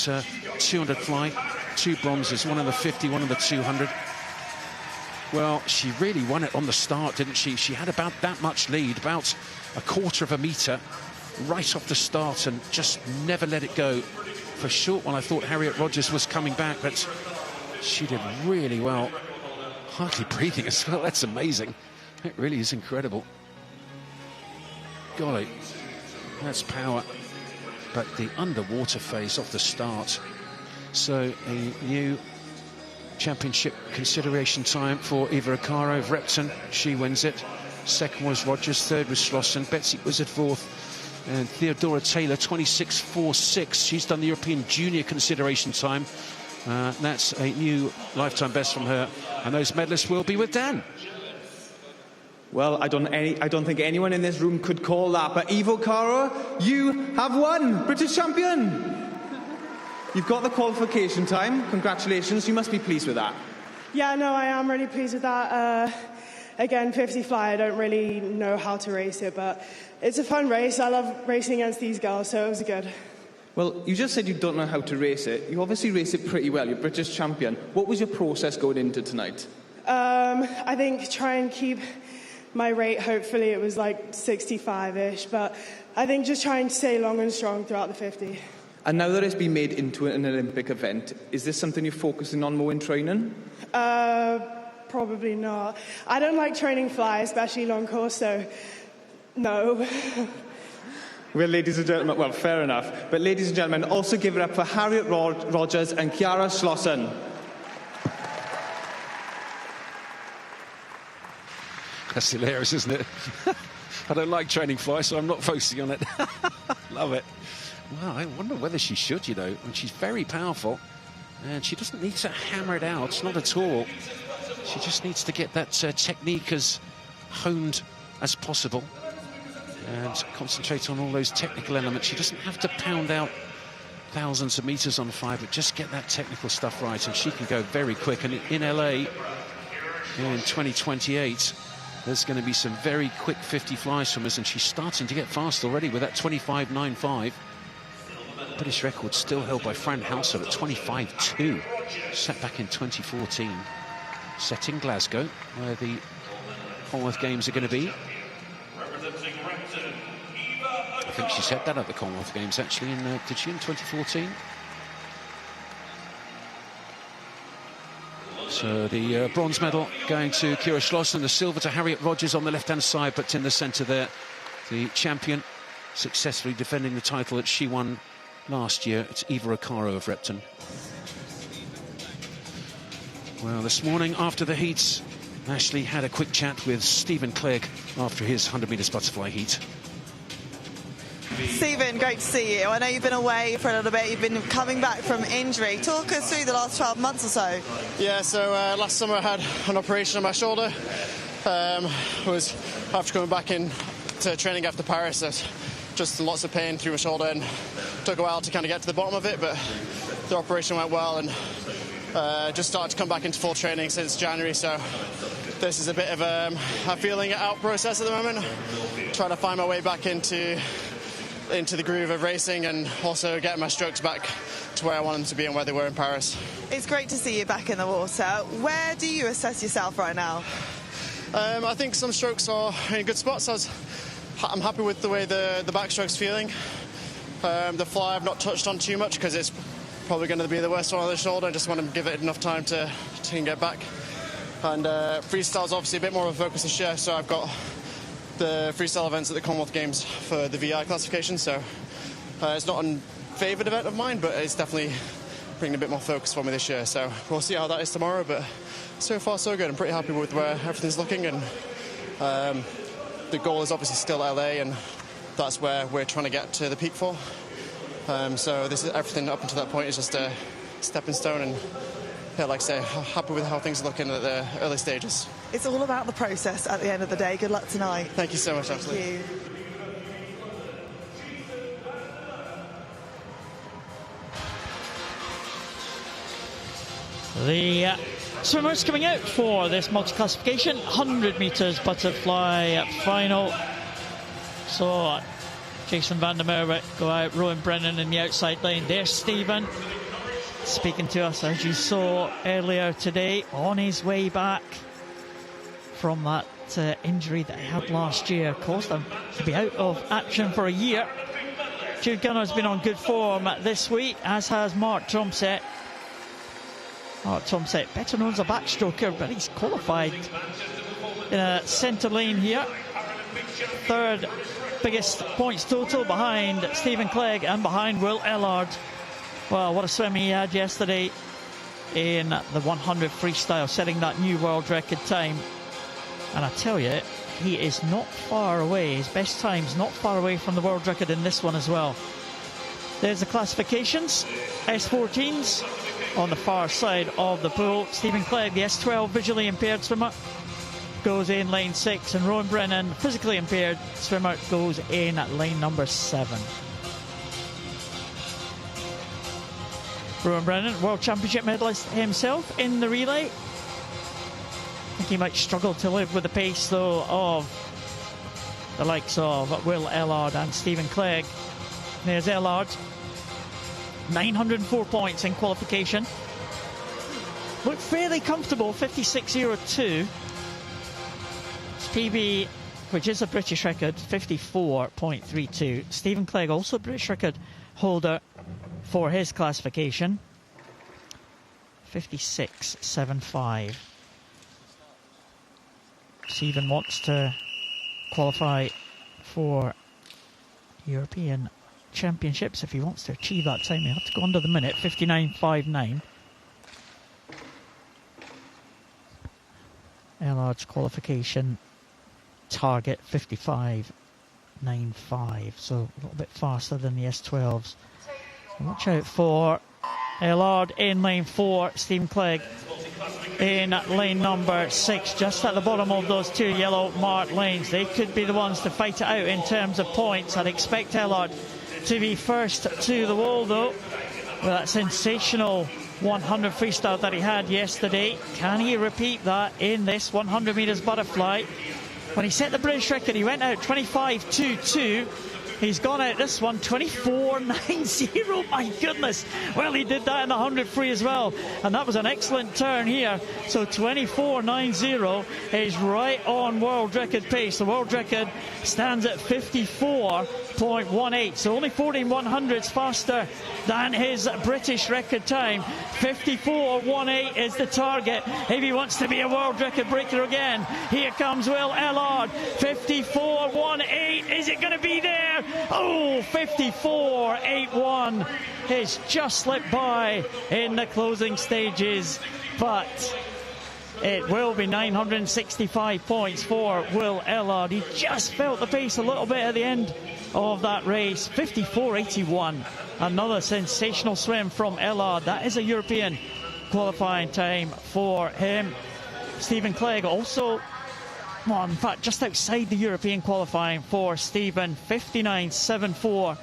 200 fly. 2 bronzes, one in the 50, one in the 200. Well, she really won it on the start, didn't she? She had about that much lead, about a quarter of a metre right off the start, and just never let it go. For a short one, I thought Harriet Rogers was coming back, but she did really well. Hardly breathing as well. That's amazing. It really is incredible. Golly, that's power. But the underwater phase off the start. So a new championship consideration time for Eva Acaro of Repton. She wins it. Second was Rogers, third was Schlossen, Betsy Wizard fourth, and Theodora Taylor 26.46. She's done the European Junior consideration time. That's a new lifetime best from her, and those medalists will be with Dan. Well, I don't think anyone in this room could call that, but Eva Acaro, you have won British champion. You've got the qualification time. Congratulations. You must be pleased with that. Yeah, no, I am really pleased with that. again, 50 fly, I don't really know how to race it, but it's a fun race. I love racing against these girls, so it was good. Well, you just said you don't know how to race it. You obviously race it pretty well. You're British champion. What was your process going into tonight? I think try and keep my rate. Hopefully it was like 65-ish, but I think just trying to stay long and strong throughout the 50. And now that it's been made into an Olympic event, is this something you're focusing on more in training? Probably not. I don't like training fly, especially long course, so no. Well, ladies and gentlemen, well, fair enough. But ladies and gentlemen, also give it up for Harriet Rogers and Chiara Schlossen. That's hilarious, isn't it? I don't like training fly, so I'm not focusing on it. Love it. Well, I wonder whether she should, you know. And she's very powerful. And she doesn't need to hammer it out, not at all. She just needs to get that technique as honed as possible. And concentrate on all those technical elements. She doesn't have to pound out thousands of meters on fly, but just get that technical stuff right, and she can go very quick. And in LA, in 2028, there's going to be some very quick 50 fly swimmers, and she's starting to get fast already with that 25.95. British record still held by Fran Hauser at 25.2, set back in 2014. Set in Glasgow, where the Commonwealth Games are going to be. I think she set that at the Commonwealth Games, actually, did she, in 2014? So the bronze medal going to Chiara Schlossen, the silver to Harriet Rogers on the left-hand side, but in the centre there, the champion successfully defending the title that she won last year. It's Eva Recaro of Repton. Well, this morning after the heats, Ashley had a quick chat with Stephen Clegg after his 100 metres butterfly heat. Stephen, great to see you. I know you've been away for a little bit. You've been coming back from injury. Talk us through the last 12 months or so. Yeah, so last summer I had an operation on my shoulder. Was after coming back in to training after Paris, just lots of pain through my shoulder, and took a while to kind of get to the bottom of it, but the operation went well, and just started to come back into full training since January. So this is a bit of a feeling it out process at the moment, trying to find my way back into the groove of racing, and also getting my strokes back to where I want them to be and where they were in Paris. It's great to see you back in the water. Where do you assess yourself right now? I think some strokes are in good spots. I'm happy with the way the backstroke's feeling. The fly I've not touched on too much because it's probably going to be the worst one on the shoulder. I just want to give it enough time to get back. And freestyle's obviously a bit more of a focus this year, so I've got the freestyle events at the Commonwealth Games for the VI classification, so it's not a favoured event of mine, but it's definitely bringing a bit more focus for me this year. So we'll see how that is tomorrow, but so far so good. I'm pretty happy with where everything's looking, and the goal is obviously still LA, and that's where we're trying to get to the peak for. So this is everything up until that point is just a stepping stone, and yeah, like I say, happy with how things are looking at the early stages. It's all about the process at the end of the day. Good luck tonight. Thank you so much, Thank Ashley. you. The swimmers coming out for this multi-classification 100 metres butterfly final. So Jason van der Merwe go out, Rowan Brennan in the outside lane. There's Stephen speaking to us, as you saw earlier today, on his way back from that injury that he had last year. Caused him to be out of action for a year. Jude Gunner's been on good form this week, as has Mark Tomset. Mark Tomset, better known as a backstroker, but he's qualified in a centre lane here. Third biggest points total behind Stephen Clegg and behind Will Ellard. Well, what a swim he had yesterday in the 100 freestyle, setting that new world record time. And I tell you, he is not far away. His best time's not far away from the world record in this one as well. There's the classifications. S14s on the far side of the pool. Stephen Clegg, the S12 visually impaired swimmer, goes in lane 6, and Rowan Brennan, physically impaired swimmer, goes in at lane number 7. Rowan Brennan, World Championship medalist himself in the relay. he might struggle to live with the pace, though, of the likes of Will Ellard and Stephen Clegg. There's Ellard. 904 points in qualification. Looked fairly comfortable, 56.02. PB, which is a British record, 54.32. Stephen Clegg, also a British record holder for his classification, 56.75. Stephen wants to qualify for European Championships. If he wants to achieve that time, he'll have to go under the minute, 59.59. Ellard's qualification target 55.95, so a little bit faster than the S12s. So watch out for Ellard in lane 4, Stephen Clegg in lane number 6, just at the bottom of those two yellow marked lanes. They could be the ones to fight it out in terms of points. I'd expect Ellard to be first to the wall, though, with that sensational 100 freestyle that he had yesterday. Can he repeat that in this 100 metres butterfly? When he set the British record, he went out 25.22. He's gone out this one 24.90. My goodness. Well, he did that in the 100 free as well, and that was an excellent turn here. So 24.90 is right on world record pace. The world record stands at 54.18, so only 14/100ths faster than his British record time. 54.18 is the target if he wants to be a world record breaker again. Here comes Will Ellard. 54.18. Is it going to be there? Oh, 54.81 has just slipped by in the closing stages, but it will be 965 points for Will Ellard. He just felt the pace a little bit at the end of that race. 54.81, another sensational swim from Ellard. That is a European qualifying time for him. Stephen Clegg also, well, in fact, just outside the European qualifying for Stephen, 59.74.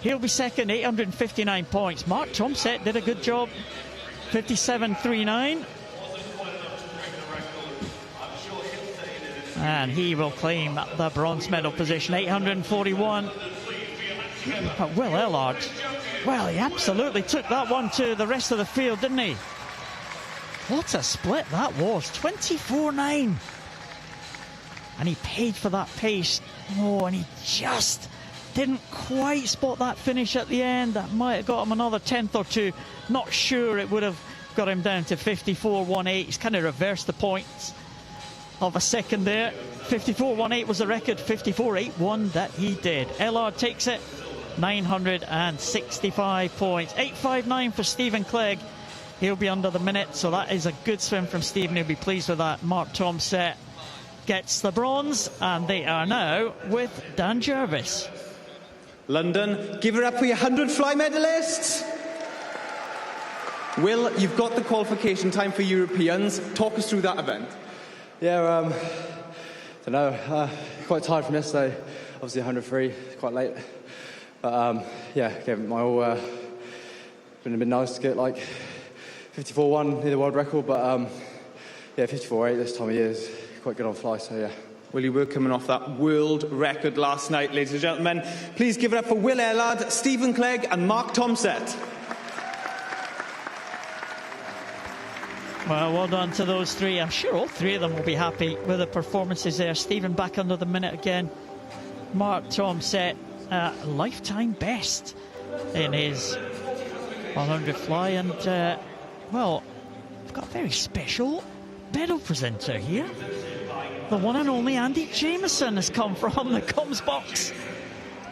He'll be second, 859 points. Mark Tomset did a good job, 57.39. And he will claim the bronze medal position, 841. But Will Ellard, well, he absolutely took that one to the rest of the field, didn't he? What a split that was, 24.9. And he paid for that pace. Oh, and he just didn't quite spot that finish at the end. That might have got him another 10th or two. Not sure it would have got him down to 54.18. He's kind of reversed the points of a second there. 54.18 was the record, 54.81 that he did. Ellard takes it, 965 points. 859 for Stephen Clegg. He'll be under the minute, so that is a good swim from Stephen. He'll be pleased with that. Mark Tomset gets the bronze, and they are now with Dan Jervis. London, give it up for your 100 fly medalists. Will, you've got the qualification time for Europeans. Talk us through that event. Yeah, don't know. Quite tired from yesterday. Obviously 100 free, quite late. But yeah, gave it my all. Been a bit nice to get like 54.1 near the world record, but yeah, 54.8 this time of year is quite good on fly, so yeah. Well, you were coming off that world record last night, ladies and gentlemen. Please give it up for Will Ellard, Stephen Clegg and Mark Tomset. Well done to those three. I'm sure all three of them will be happy with the performances there. Stephen back under the minute again. Mark Tomset, lifetime best in his 100 fly. And, well, we've got a very special medal presenter here. The one and only Andy Jameson has come from the comms box.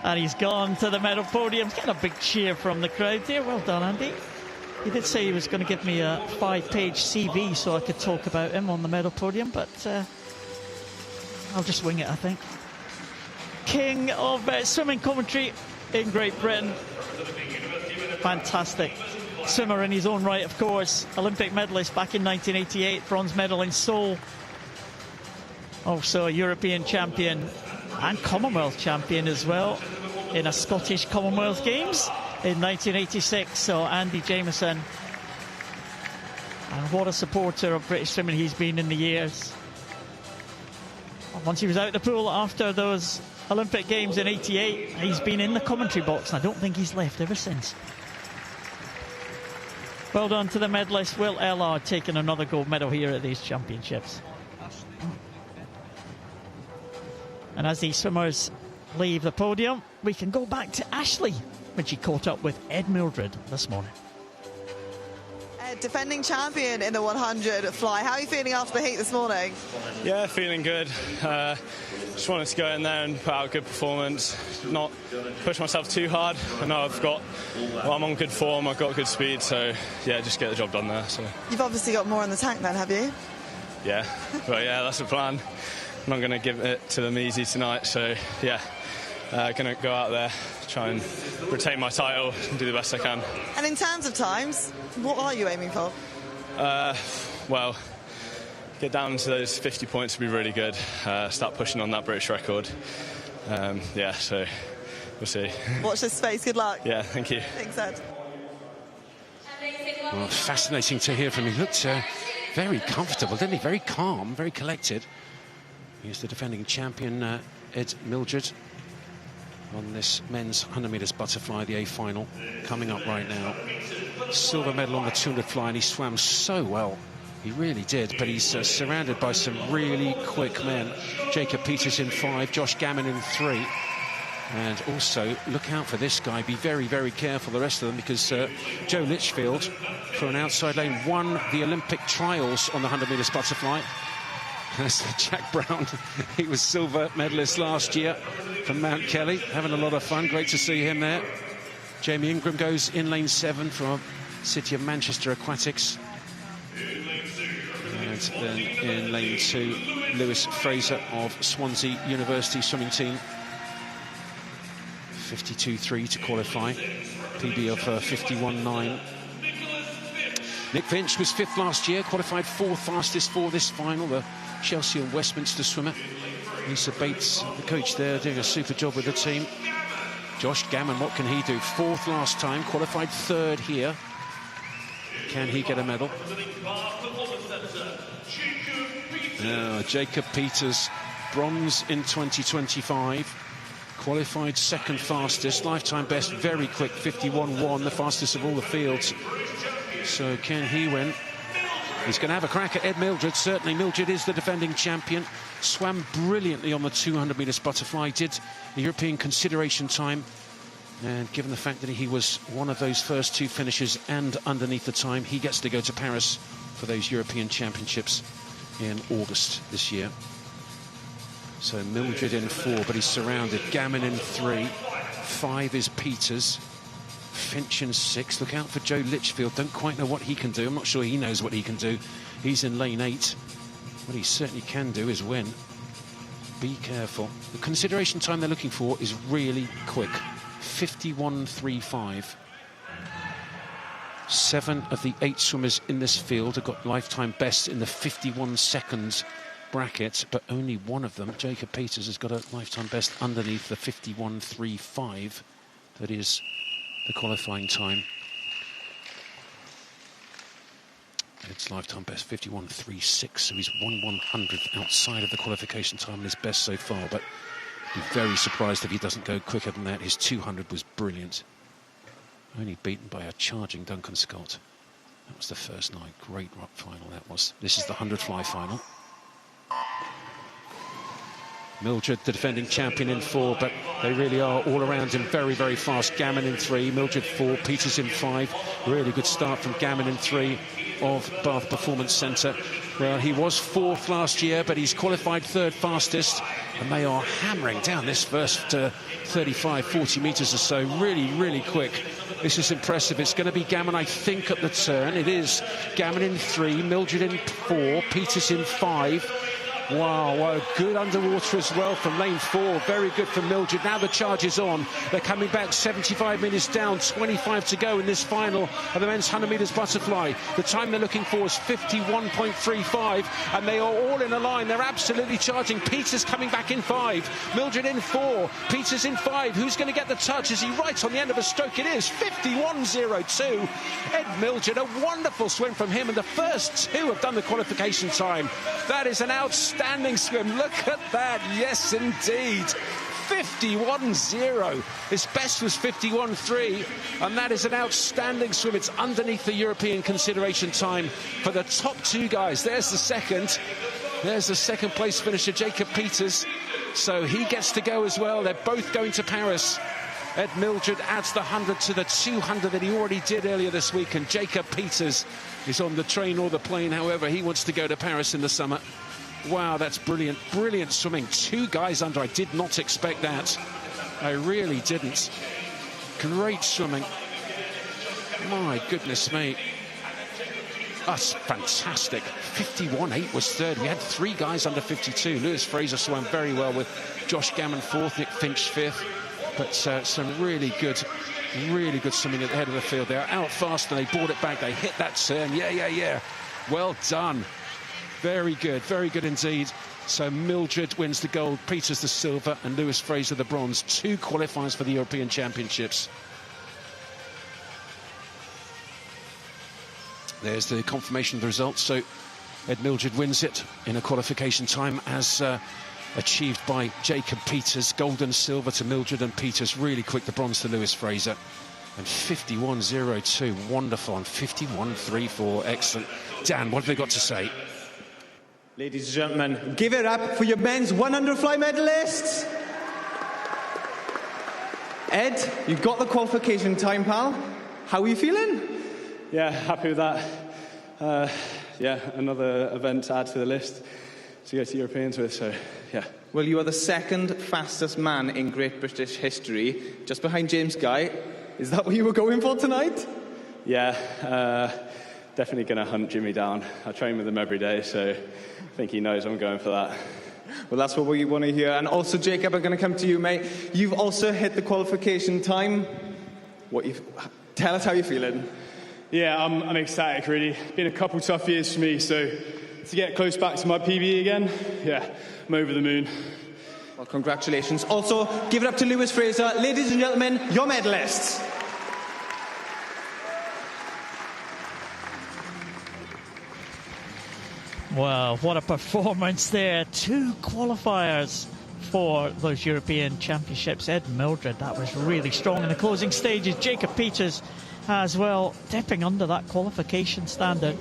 And he's gone to the medal podium. Get a big cheer from the crowd there. Well done, Andy. He did say he was going to give me a 5-page CV so I could talk about him on the medal podium, but I'll just wing it, I think. King of swimming commentary in Great Britain. Fantastic swimmer in his own right, of course. Olympic medalist back in 1988, bronze medal in Seoul. Also a European champion and Commonwealth champion as well in a Scottish Commonwealth Games in 1986. So Andy Jameson, and what a supporter of British swimming he's been in the years. Once he was out of the pool after those Olympic Games in '88, he's been in the commentary box, and I don't think he's left ever since. Well done to the medalist Will Ellard, taking another gold medal here at these championships. And as these swimmers leave the podium, we can go back to Ashley when she caught up with Ed Mildred this morning. Ed, defending champion in the 100 fly. How are you feeling after the heat this morning? Yeah, feeling good. Just wanted to go in there and put out a good performance, not push myself too hard. I know I'm on good form, I've got good speed, so yeah, just get the job done there. So. You've obviously got more in the tank then, have you? Yeah, but yeah, that's the plan. I'm not going to give it to them easy tonight, so yeah, going to go out there, try and retain my title and do the best I can. And in terms of times, what are you aiming for? Well, get down to those 50 points would be really good. Start pushing on that British record. Yeah, so we'll see. Watch this space. Good luck. Yeah, thank you. Thanks, Ed. Well, fascinating to hear from him. He looked very comfortable, didn't he? Very calm, very collected. He's the defending champion, Ed Mildred, on this men's 100 metres butterfly, the A final, coming up right now. Silver medal on the 200 fly, and he swam so well. He really did, but he's surrounded by some really quick men. Jacob Peters in 5, Josh Gammon in 3. And also, look out for this guy. Be very, very careful, the rest of them, because Joe Litchfield, for an outside lane, won the Olympic trials on the 100 metres butterfly. That's Jack Brown. He was silver medalist last year from Mount Kelly. Having a lot of fun. Great to see him there. Jamie Ingram goes in lane 7 from City of Manchester Aquatics. And then in lane 2, Lewis Fraser of Swansea University swimming team. 52.3 to qualify. PB of 51.9. Nick Finch was 5th last year, qualified 4th fastest for this final. The Chelsea and Westminster swimmer. Lisa Bates, the coach there, doing a super job with the team. Josh Gammon, what can he do? 4th last time, qualified 3rd here. Can he get a medal? Now, Jacob Peters, bronze in 2025. Qualified 2nd fastest, lifetime best, very quick, 51.1, the fastest of all the fields. So can he win? He's going to have a crack at Ed Mildred, certainly. Mildred is the defending champion. Swam brilliantly on the 200 metres butterfly, did the European consideration time. And given the fact that he was one of those first 2 finishers and underneath the time, he gets to go to Paris for those European Championships in August this year. So Mildred in 4, but he's surrounded. Gammon in 3. 5 is Peters. Finch in 6. Look out for Joe Litchfield. Don't quite know what he can do. I'm not sure he knows what he can do. He's in lane 8. What he certainly can do is win. Be careful. The consideration time they're looking for is really quick. 51.35. 7 of the 8 swimmers in this field have got lifetime bests in the 51 seconds bracket, but only one of them, Jacob Peters, has got a lifetime best underneath the 51.35. That is the qualifying time. It's lifetime best 51.36, so he's 1/100th outside of the qualification time, his best so far, but be very surprised if he doesn't go quicker than that. His 200 was brilliant. Only beaten by a charging Duncan Scott. That was the first night. Great rock final that was. This is the 100 fly final. Mildred, the defending champion, in 4, but they really are all around him very, very fast. Gammon in 3, Mildred 4, Peters in 5. Really good start from Gammon in 3 of Bath Performance Centre. Well, he was 4th last year, but he's qualified 3rd fastest, and they are hammering down this first 35, 40 metres or so. Really, really quick. This is impressive. It's going to be Gammon, I think, at the turn. It is Gammon in 3, Mildred in 4, Peters in 5. Wow, well, good underwater as well from lane 4. Very good for Mildred. Now the charge is on. They're coming back 75 metres down, 25 to go in this final of the men's 100 metres butterfly. The time they're looking for is 51.35, and they are all in a line. They're absolutely charging. Peters coming back in 5, Mildred in 4, Peters in 5. Who's going to get the touch? Is he right on the end of a stroke? It is 51.02. Ed Mildred, a wonderful swim from him, and the first 2 have done the qualification time. That is an outstanding outstanding swim. Look at that. Yes, indeed. 51.0. His best was 51.3, and that is an outstanding swim. It's underneath the European consideration time for the top two guys. There's the second. There's the second place finisher, Jacob Peters. So he gets to go as well. They're both going to Paris. Ed Mildred adds the 100 to the 200 that he already did earlier this week, and Jacob Peters is on the train or the plane. However, he wants to go to Paris in the summer. Wow, that's brilliant. Brilliant swimming. Two guys under. I did not expect that. I really didn't. Great swimming. My goodness me. That's fantastic. 51.8 was third. We had three guys under 52. Lewis Fraser swam very well with Josh Gammon fourth, Nick Finch fifth. But some really good swimming at the head of the field. They are out fast and they brought it back. They hit that turn. Yeah. Well done. Very good indeed. So Mildred wins the gold, Peters the silver, and Lewis Fraser the bronze. Two qualifiers for the European Championships. There's the confirmation of the results. So Ed Mildred wins it in a qualification time as achieved by Jacob Peters. Gold and silver to Mildred and Peters. Really quick, the bronze to Lewis Fraser. And 51.02, wonderful. And 51.34, excellent. Dan, what have they got to say? Ladies and gentlemen, give it up for your men's 100 fly medalists. Ed, you've got the qualification time, pal. How are you feeling? Yeah, happy with that. Yeah, another event to add to the list to go to Europeans with, so yeah. Well, you are the second fastest man in Great British history, just behind James Guy. Is that what you were going for tonight? Yeah, definitely going to hunt Jimmy down. I train with him every day, so I think he knows I'm going for that. Well, that's what we want to hear. And also, Jacob, I'm going to come to you, mate. You've also hit the qualification time. Tell us how you're feeling. Yeah, I'm ecstatic, really. Been a couple tough years for me, so to get close back to my PB again, yeah, I'm over the moon. Well, congratulations. Also, give it up to Lewis Fraser. Ladies and gentlemen, your medalists. Wow, what a performance there. Two qualifiers for those European Championships. Ed Mildred, that was really strong in the closing stages. Jacob Peters as well, dipping under that qualification standard.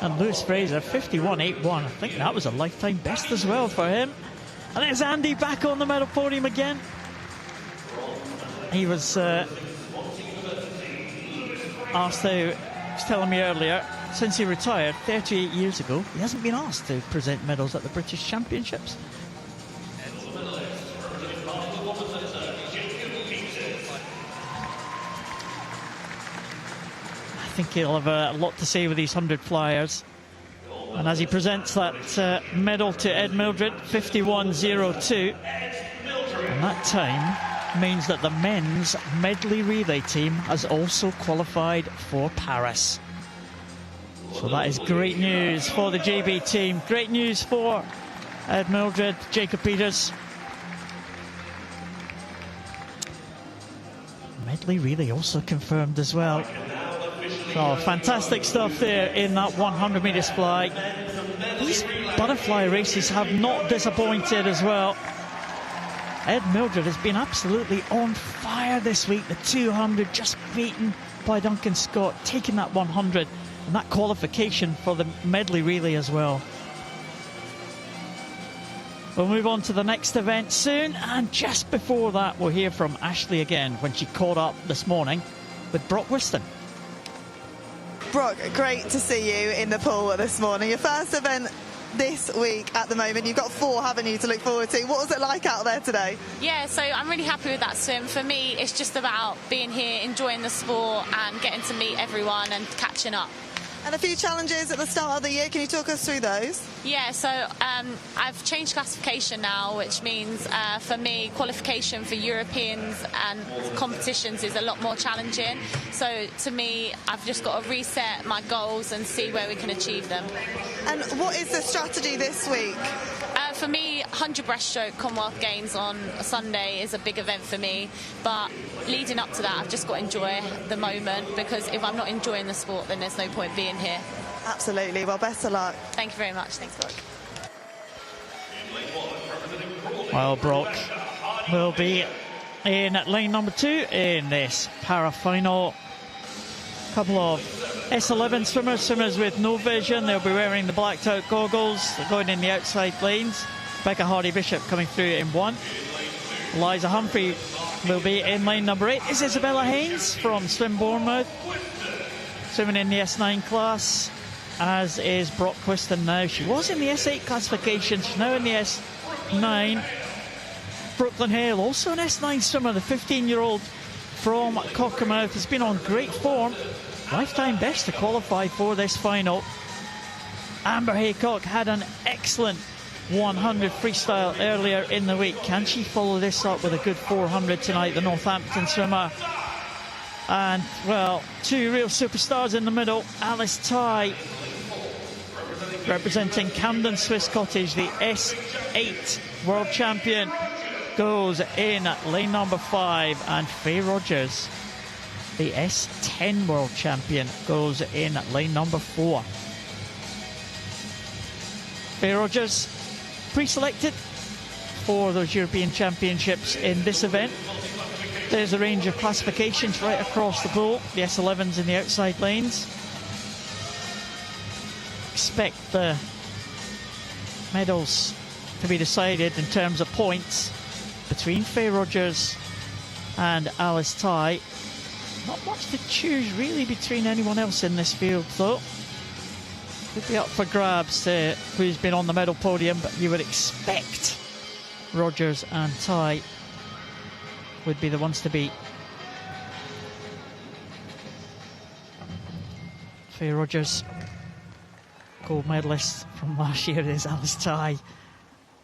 And Lewis Fraser, 51.81. I think that was a lifetime best as well for him. And there's Andy back on the medal podium again. He was asked to, he was telling me earlier, since he retired 38 years ago, he hasn't been asked to present medals at the British Championships. I think he'll have a lot to say with these 100 flyers. And as he presents that medal to Ed Mildred, 51.02. And that time means that the men's medley relay team has also qualified for Paris. So that is great news for the GB team. Great news for Ed Mildred, Jacob Peters. Medley relay also confirmed as well. Oh, fantastic stuff there in that 100 metres fly. These butterfly races have not disappointed as well. Ed Mildred has been absolutely on fire this week. The 200 just beaten by Duncan Scott, taking that 100 and that qualification for the medley relay as well. We'll move on to the next event soon, and just before that we'll hear from Ashley again when she caught up this morning with Brock Whiston. Brock, great to see you in the pool this morning. Your first event this week at the moment. You've got 4, haven't you, to look forward to. What was it like out there today? Yeah, so I'm really happy with that swim. For me, it's just about being here, enjoying the sport and getting to meet everyone and catching up. And a few challenges at the start of the year. Can you talk us through those? Yeah, so I've changed classification now, which means for me, qualification for Europeans and competitions is a lot more challenging. So to me, I've just got to reset my goals and see where we can achieve them. And what is the strategy this week? For me, 100 breaststroke Commonwealth Games on a Sunday is a big event for me. But leading up to that, I've just got to enjoy the moment, because if I'm not enjoying the sport, then there's no point being here. Absolutely. Well, best of luck. Thank you very much. Thanks, Brooke. While Brock will be in lane number 2 in this para-final. Couple of S11 swimmers with no vision. They'll be wearing the blacked out goggles. They're going in the outside lanes. Becca Hardy-Bishop coming through in 1. Eliza Humphrey will be in lane number 8. This is Isabella Haynes from Swim Bournemouth, swimming in the S9 class, as is Brock Quiston now. She was in the S8 classification. She's now in the S9. Brooklyn Hale, also an S9 swimmer, the 15-year-old from Cockermouth, has been on great form. Lifetime best to qualify for this final. Amber Haycock had an excellent 100 freestyle earlier in the week. Can she follow this up with a good 400 tonight, the Northampton swimmer? And, well, 2 real superstars in the middle. Alice Tighe, representing Camden Swiss Cottage, the S8 world champion, goes in lane number 5, and Faye Rogers, the S10 world champion, goes in lane number 4. Faye Rogers pre-selected for those European Championships in this event. There's a range of classifications right across the pool. The S11s in the outside lanes. Expect the medals to be decided in terms of points between Faye Rogers and Alice Tighe. Not much to choose really between anyone else in this field though. Could be up for grabs who's been on the medal podium, but you would expect Rogers and Tighe would be the ones to beat. Faye Rogers, gold medalist from last year, is Alice Tighe.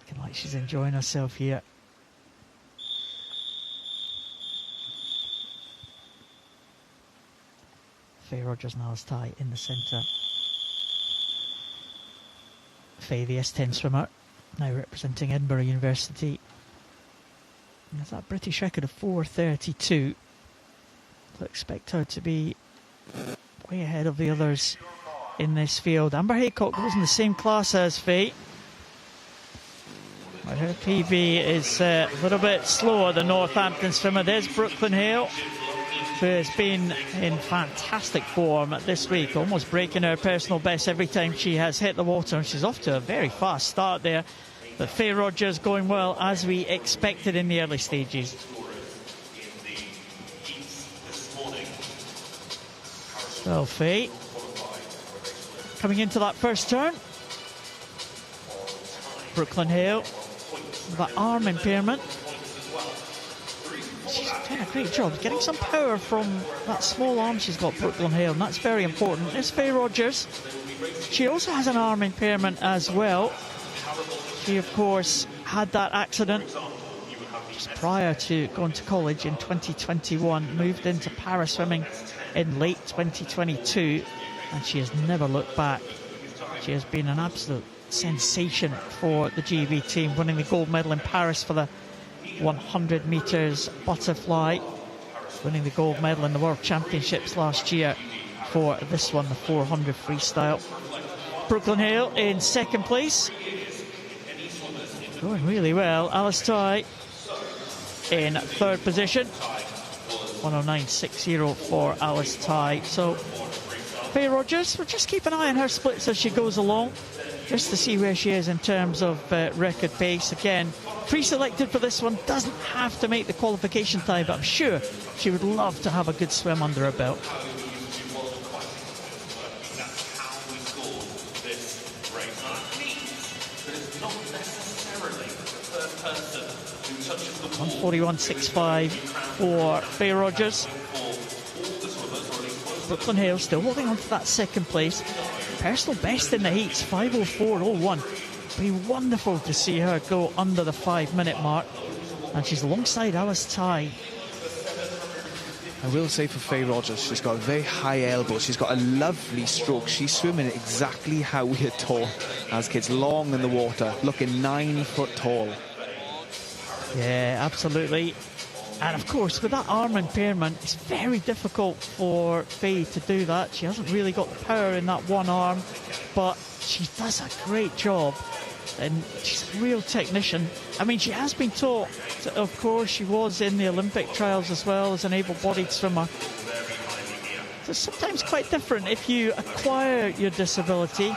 Looking like she's enjoying herself here. Faye Rogers and Alice Tighe in the centre. Faye, the S10 swimmer, now representing Edinburgh University. There's that British record of 4:32. So expect her to be way ahead of the others in this field. Amber Haycock goes in the same class as Faye. But her PB is a little bit slower than Northampton swimmer. There's Brooklyn Hale, who has been in fantastic form this week, almost breaking her personal best every time she has hit the water. And she's off to a very fast start there. But Faye Rogers going well, as we expected in the early stages. So Faye coming into that first turn. Brooklyn Hale, that arm impairment. She's doing a great job getting some power from that small arm she's got, Brooklyn Hale, and that's very important. There's Faye Rogers. She also has an arm impairment as well. She, of course, had that accident just prior to going to college in 2021, moved into para-swimming in late 2022, and she has never looked back. She has been an absolute sensation for the GB team, winning the gold medal in Paris for the 100 metres butterfly, winning the gold medal in the World Championships last year for this one, the 400 freestyle. Brooklyn Hale in second place, going really well. Alice Tighe in third position, 109.60 for Alice Tighe. So Faye Rogers, we'll just keep an eye on her splits as she goes along, just to see where she is in terms of record pace. Again, pre-selected for this one, doesn't have to make the qualification time, but I'm sure she would love to have a good swim under her belt. .141.65 for Faye Rogers. Brooklyn Hale still holding on to that second place. Personal best in the heats, 5:04.01. Be wonderful to see her go under the 5-minute mark. And she's alongside Alice Tighe. I will say for Faye Rogers, she's got a very high elbow. She's got a lovely stroke. She's swimming exactly how we are taught as kids, long in the water, looking 9 foot tall. Yeah, absolutely. And of course, with that arm impairment, it's very difficult for Faye to do that. She hasn't really got the power in that one arm, but she does a great job and she's a real technician. I mean, she has been taught, of course, she was in the Olympic trials as well as an able-bodied swimmer. So it's sometimes quite different if you acquire your disability.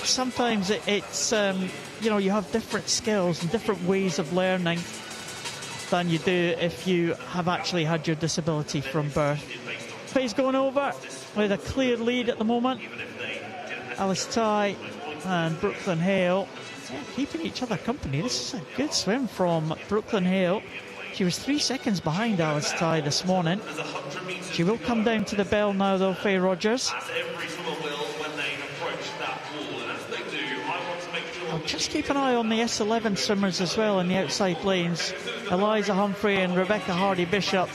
Sometimes it's, you know, you have different skills and different ways of learning than you do if you have actually had your disability from birth. Faye's going over with a clear lead at the moment. Alice Ty and Brooklyn Hale keeping each other company. This is a good swim from Brooklyn Hale. She was 3 seconds behind Alice Ty this morning. She will come down to the bell now, though, Faye Rogers. I'll just keep an eye on the S11 swimmers as well in the outside lanes. Eliza Humphrey and Rebecca Hardy-Bishop,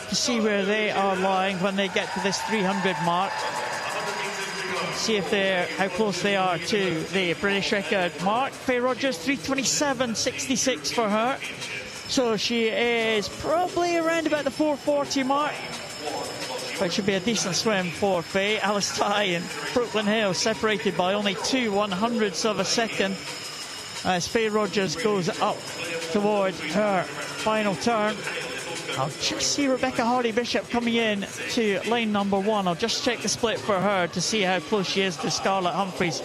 to see where they are lying when they get to this 300 mark. See if how close they are to the British record mark. Faye Rogers, 3:27.66 for her. So she is probably around about the 4:40 mark. But it should be a decent swim for Faye. Alice Ty and Brooklyn Hale separated by only 2/100ths of a second as Faye Rogers goes up towards her final turn. I'll just see Rebecca Hardy-Bishop coming in to lane number 1. I'll just check the split for her to see how close she is to Scarlett Humphrey's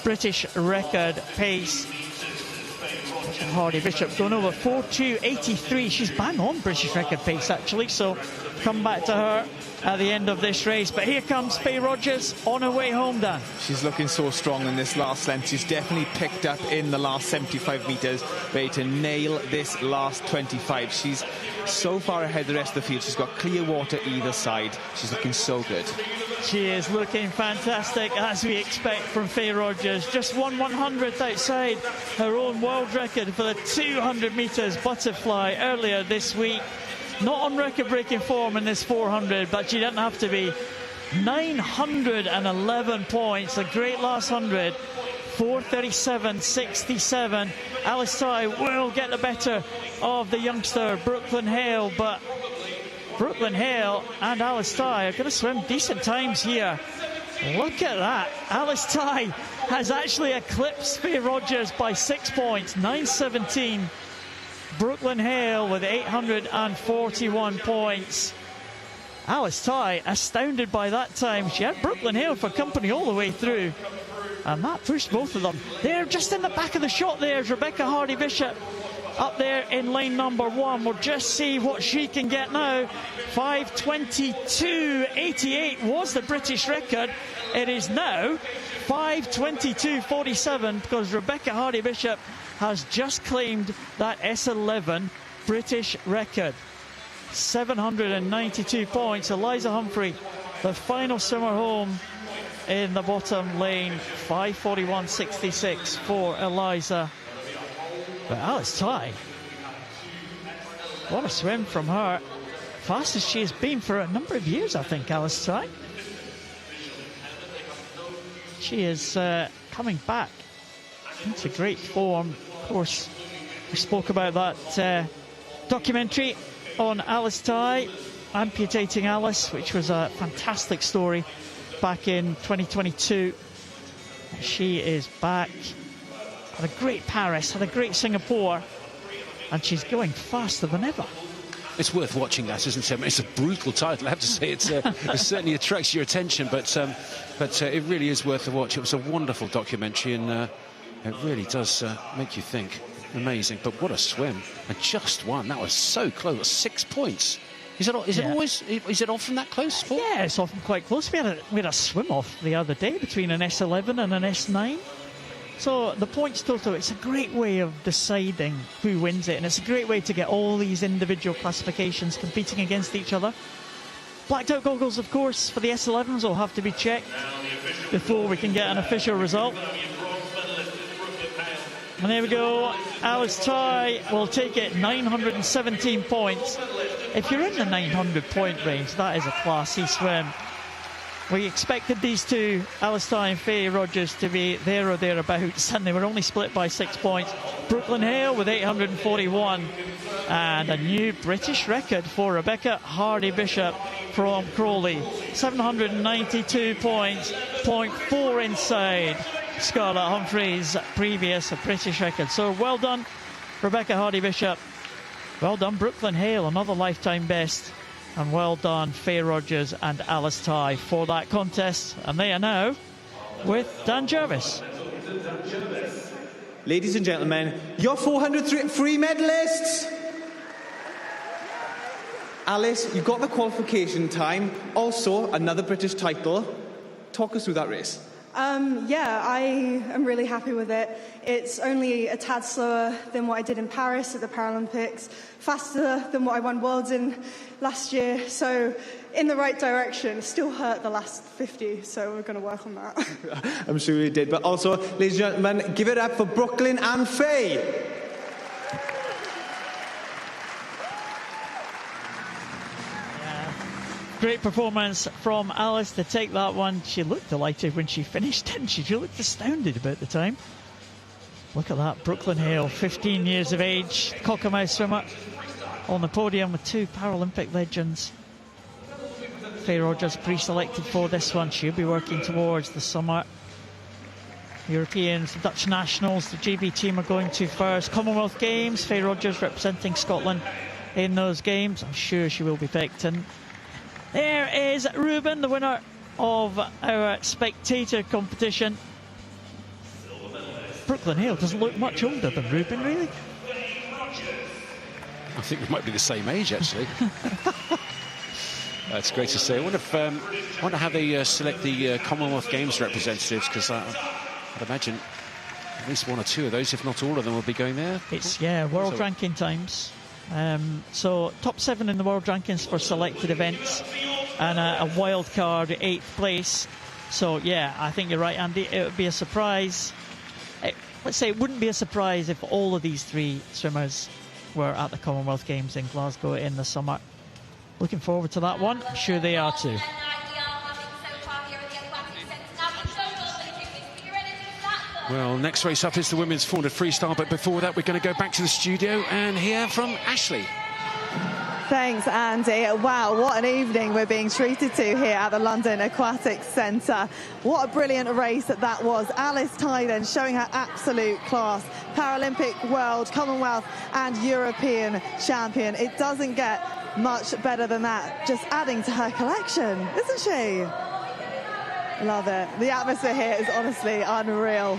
British record pace. Hardy-Bishop going over 4:2.83. She's bang on British record pace, actually, so come back to her at the end of this race. But here comes Faye Rogers on her way home, Dan. She's looking so strong in this last length. She's definitely picked up in the last 75 metres, ready to nail this last 25. She's so far ahead of the rest of the field. She's got clear water either side. She's looking so good. She is looking fantastic, as we expect from Faye Rogers. Just 1/100th outside her own world record for the 200 metres butterfly earlier this week. Not on record-breaking form in this 400, but she didn't have to be. 911 points, a great last 100. 4:37.67. Alice Ty will get the better of the youngster Brooklyn Hale, but Brooklyn Hale and Alice Ty are going to swim decent times here. Look at that. Alice Ty has actually eclipsed Faye Rogers by 6 points, 9:17. Brooklyn Hale with 841 points. Alice Ty astounded by that time. She had Brooklyn Hale for company all the way through, and that pushed both of them. They're just in the back of the shot. There's Rebecca Hardy-Bishop up there in lane number 1. We'll just see what she can get now. 5:22.88 was the British record. It is now 5:22.47 because Rebecca Hardy-Bishop has just claimed that S11 British record. 792 points. Eliza Humphrey, the final swimmer home in the bottom lane. 5:41.66 for Eliza. But Alice Ty, what a swim from her. Fastest she has been for a number of years, I think, Alice Ty. She is coming back into great form. Of course, we spoke about that documentary on Alice Ty, Amputating Alice, which was a fantastic story back in 2022. She is back. Had a great Paris, had a great Singapore, and she's going faster than ever. It's worth watching that, isn't it? It's a brutal title, I have to say. It certainly attracts your attention, but it really is worth a watch. It was a wonderful documentary, and it really does make you think. Amazing. But what a swim. And just one. That was so close. 6 points. Is it often that close, Paul? Yeah, it's often quite close. We had a swim off the other day between an S11 and an S9. So the points total, it's a great way of deciding who wins it, and it's a great way to get all these individual classifications competing against each other. Blacked out goggles, of course, for the S11s will have to be checked before we can get an official result. And there we go. Alice Ty will take it, 917 points. If you're in the 900 point range, that is a classy swim. We expected these two, Alice Ty and Faye Rogers, to be there or thereabouts, and they were only split by 6 points. Brooklyn Hale with 841, and a new British record for Rebecca Hardy-Bishop from Crawley. 792 points, 0.4 inside. Scarlett Humphrey's previous British record. So well done, Rebecca Hardy-Bishop. Well done, Brooklyn Hale, another lifetime best. And well done, Faye Rogers and Alice Tighe for that contest. And they are now with Dan Jervis. Ladies and gentlemen, your 400 free medalists. Alice, you got the qualification time. Also, another British title. Talk us through that race. Yeah, I am really happy with it. It's only a tad slower than what I did in Paris at the Paralympics, faster than what I won Worlds in last year, so in the right direction. Still hurt the last 50, so we're going to work on that. I'm sure you did. But also, ladies and gentlemen, give it up for Brooklyn and Faye. Great performance from Alice to take that one. She looked delighted when she finished, didn't she? She looked astounded about the time. Look at that, Brooklyn Hale, 15 years of age, Cockermouth swimmer, on the podium with two Paralympic legends. Faye Rogers pre-selected for this one. She'll be working towards the summer Europeans, the Dutch nationals. The GB team are going to first. Commonwealth Games, Faye Rogers representing Scotland in those games. I'm sure she will be picked. And there is Ruben, the winner of our spectator competition. Brooklyn Hale doesn't look much older than Ruben, really. I think they might be the same age, actually. That's great to see. I wonder how they select the Commonwealth Games representatives, because I'd imagine at least one or two of those, if not all of them, will be going there. It's, yeah, world ranking times. So top 7 in the world rankings for selected events, and a wild card 8th place. So yeah, I think you're right, Andy. It would be a surprise. Let's say it wouldn't be a surprise if all of these 3 swimmers were at the Commonwealth Games in Glasgow in the summer. Looking forward to that one. I'm sure they are too. Well, next race up is the women's 400 freestyle, but before that we're going to go back to the studio and hear from Ashley. Thanks, Andy. Wow, what an evening we're being treated to here at the London Aquatics Centre. What a brilliant race that was. Alice Tighe then showing her absolute class. Paralympic, World, Commonwealth and European champion. It doesn't get much better than that. Just adding to her collection, isn't she? Love it. The atmosphere here is honestly unreal.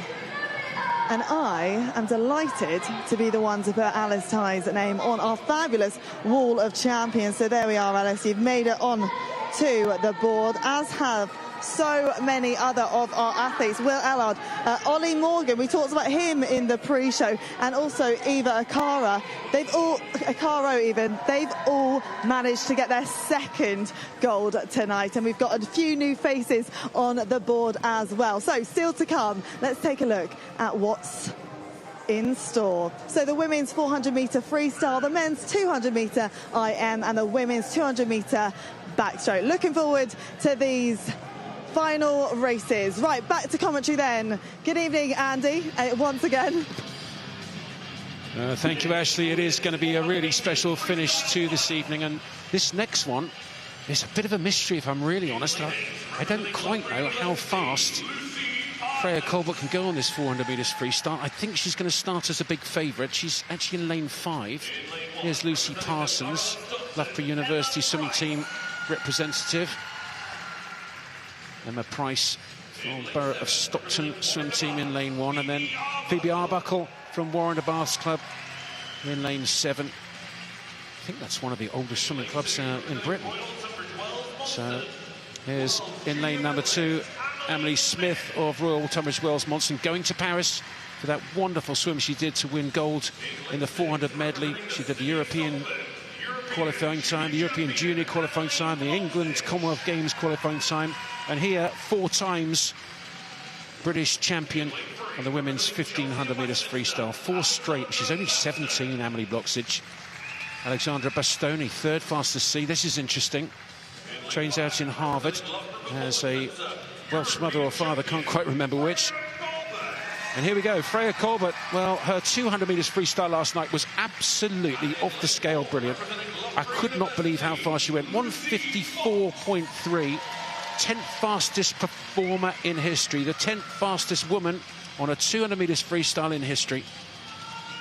And I am delighted to be the one to put Alice Tighe's name on our fabulous wall of champions. So there we are, Alice. You've made it on to the board, as have so many other of our athletes. Will Ellard, Ollie Morgan, we talked about him in the pre-show, and also Eva Akara. They've all managed to get their second gold tonight, and we've got a few new faces on the board as well. So still to come, let's take a look at what's in store. So the women's 400 metre freestyle, the men's 200 metre IM, and the women's 200 metre backstroke. Looking forward to these final races. Right, back to commentary then. Good evening, Andy, once again. Thank you, Ashley. It is going to be a really special finish to this evening, and this next one is a bit of a mystery, if I'm really honest. I don't quite know how fast Freya Colbert can go on this 400 metres freestyle. I think she's going to start as a big favourite. She's actually in lane 5. Here's Lucy Parsons, Loughborough University swimming team representative. Emma Price from Borough of Stockton swim team in lane 1, and then Phoebe Arbuckle from Warren de Bath's club in lane 7. I think that's one of the oldest swimming clubs in Britain. So here's in lane number 2, Emily Smith of Royal Tunbridge Wells Monson, going to Paris for that wonderful swim she did to win gold in the 400 medley. She did the European qualifying time, the European Junior qualifying time, the England Commonwealth Games qualifying time, and here 4 times British champion on the women's 1500 metres freestyle. 4 straight. She's only 17, Emily Bloxage. Alexandra Bastoni, 3rd fastest sea. This is interesting. Trains out in Harvard. Has a Welsh mother or father, can't quite remember which. And here we go, Freya Colbert. Well, her 200 metres freestyle last night was absolutely off the scale brilliant. I could not believe how far she went. 154.3 10th fastest performer in history, the 10th fastest woman on a 200 metres freestyle in history.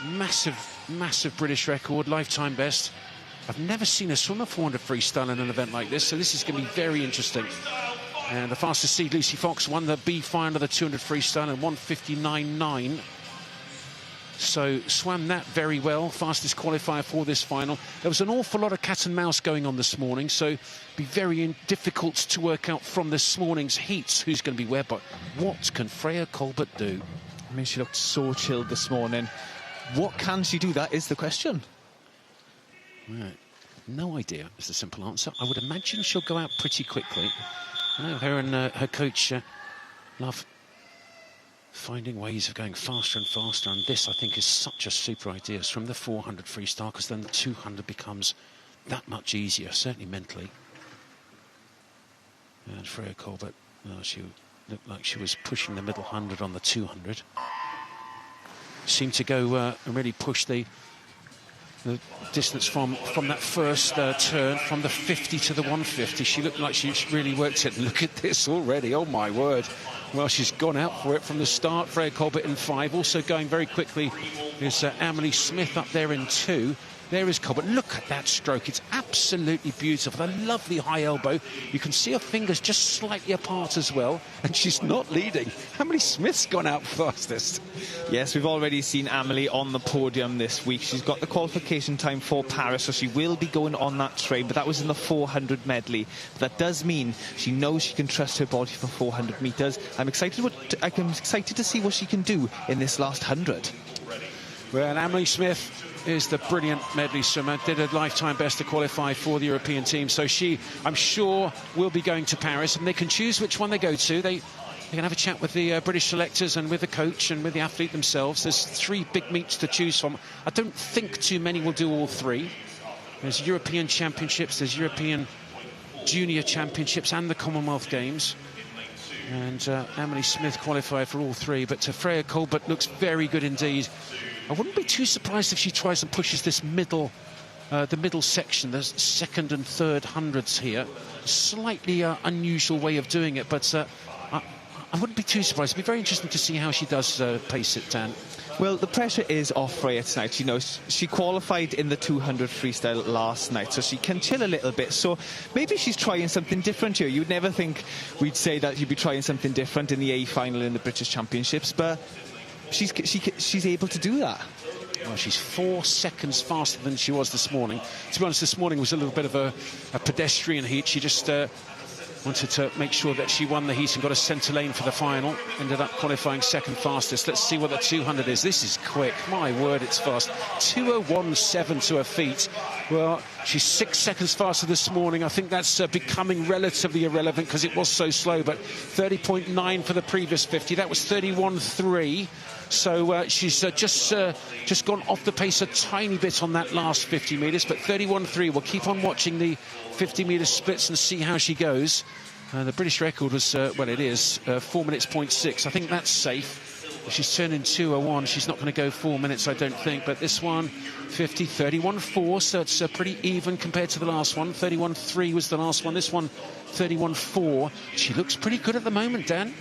Massive, massive British record, lifetime best. I've never seen a swimmer 400 freestyle in an event like this, so this is going to be very interesting. And the fastest seed, Lucy Fox, won the B final of the 200 freestyle in 1:59.9. So swam that very well, fastest qualifier for this final. There was an awful lot of cat and mouse going on this morning, so be very difficult to work out from this morning's heats who's going to be where. But what can Freya Colbert do? I mean, she looked so chilled this morning. What can she do? That is the question. Right. No idea is the simple answer. I would imagine she'll go out pretty quickly. I know her and her coach love finding ways of going faster and faster, and this, I think, is such a super idea. Swim the 400 freestyle, because then the 200 becomes that much easier, certainly mentally. And Freya Colbert, well, she looked like she was pushing the middle 100 on the 200. Seemed to go and really push the distance from that first turn, from the 50 to the 150. She looked like she really worked it. Look at this already, oh my word. Well, she's gone out for it from the start. Freya Colbert in 5. Also going very quickly is Emily Smith up there in 2. There is Colbert. Look at that stroke. It's absolutely beautiful. A lovely high elbow. You can see her fingers just slightly apart as well. And she's not leading. Emily Smith's gone out fastest. Yes, we've already seen Emily on the podium this week. She's got the qualification time for Paris, so she will be going on that train. But that was in the 400 medley. But that does mean she knows she can trust her body for 400 metres. I'm excited to see what she can do in this last 100. Well, Emily Smith is the brilliant medley swimmer, did a lifetime best to qualify for the European team, so she, I'm sure, will be going to Paris, and they can choose which one they go to. They can have a chat with the British selectors and with the coach and with the athlete themselves. There's 3 big meets to choose from. I don't think too many will do all 3. There's European Championships, there's European Junior Championships and the Commonwealth Games. And Emily Smith qualified for all 3, but Freya Colbert looks very good indeed. I wouldn't be too surprised if she tries and pushes this middle, the middle section, the second and third hundreds here. Slightly unusual way of doing it, but I wouldn't be too surprised. It'd be very interesting to see how she does pace it, Dan. Well, the pressure is off Freya tonight. You know, she qualified in the 200 freestyle last night, so she can chill a little bit. So maybe she's trying something different here. You'd never think we'd say that you'd be trying something different in the A final in the British Championships, but she's able to do that. Well, she's 4 seconds faster than she was this morning. To be honest, this morning was a little bit of a pedestrian heat. She just wanted to make sure that she won the heat and got a centre lane for the final. Ended up qualifying second fastest. Let's see what the 200 is. This is quick. My word, it's fast. 2:01.7 to her feet. Well, she's 6 seconds faster this morning. I think that's becoming relatively irrelevant because it was so slow. But 30.9 for the previous 50. That was 31.3. So she's just gone off the pace a tiny bit on that last 50 metres, but 31.3. We'll keep on watching the 50-metre splits and see how she goes. The British record was, well, it is 4 minutes 0.6. I think that's safe. If she's turning 2:01, she's not going to go 4 minutes, I don't think. But this one, 50, 31.4, so it's pretty even compared to the last one. 31.3 was the last one. This one, 31.4. She looks pretty good at the moment, Dan.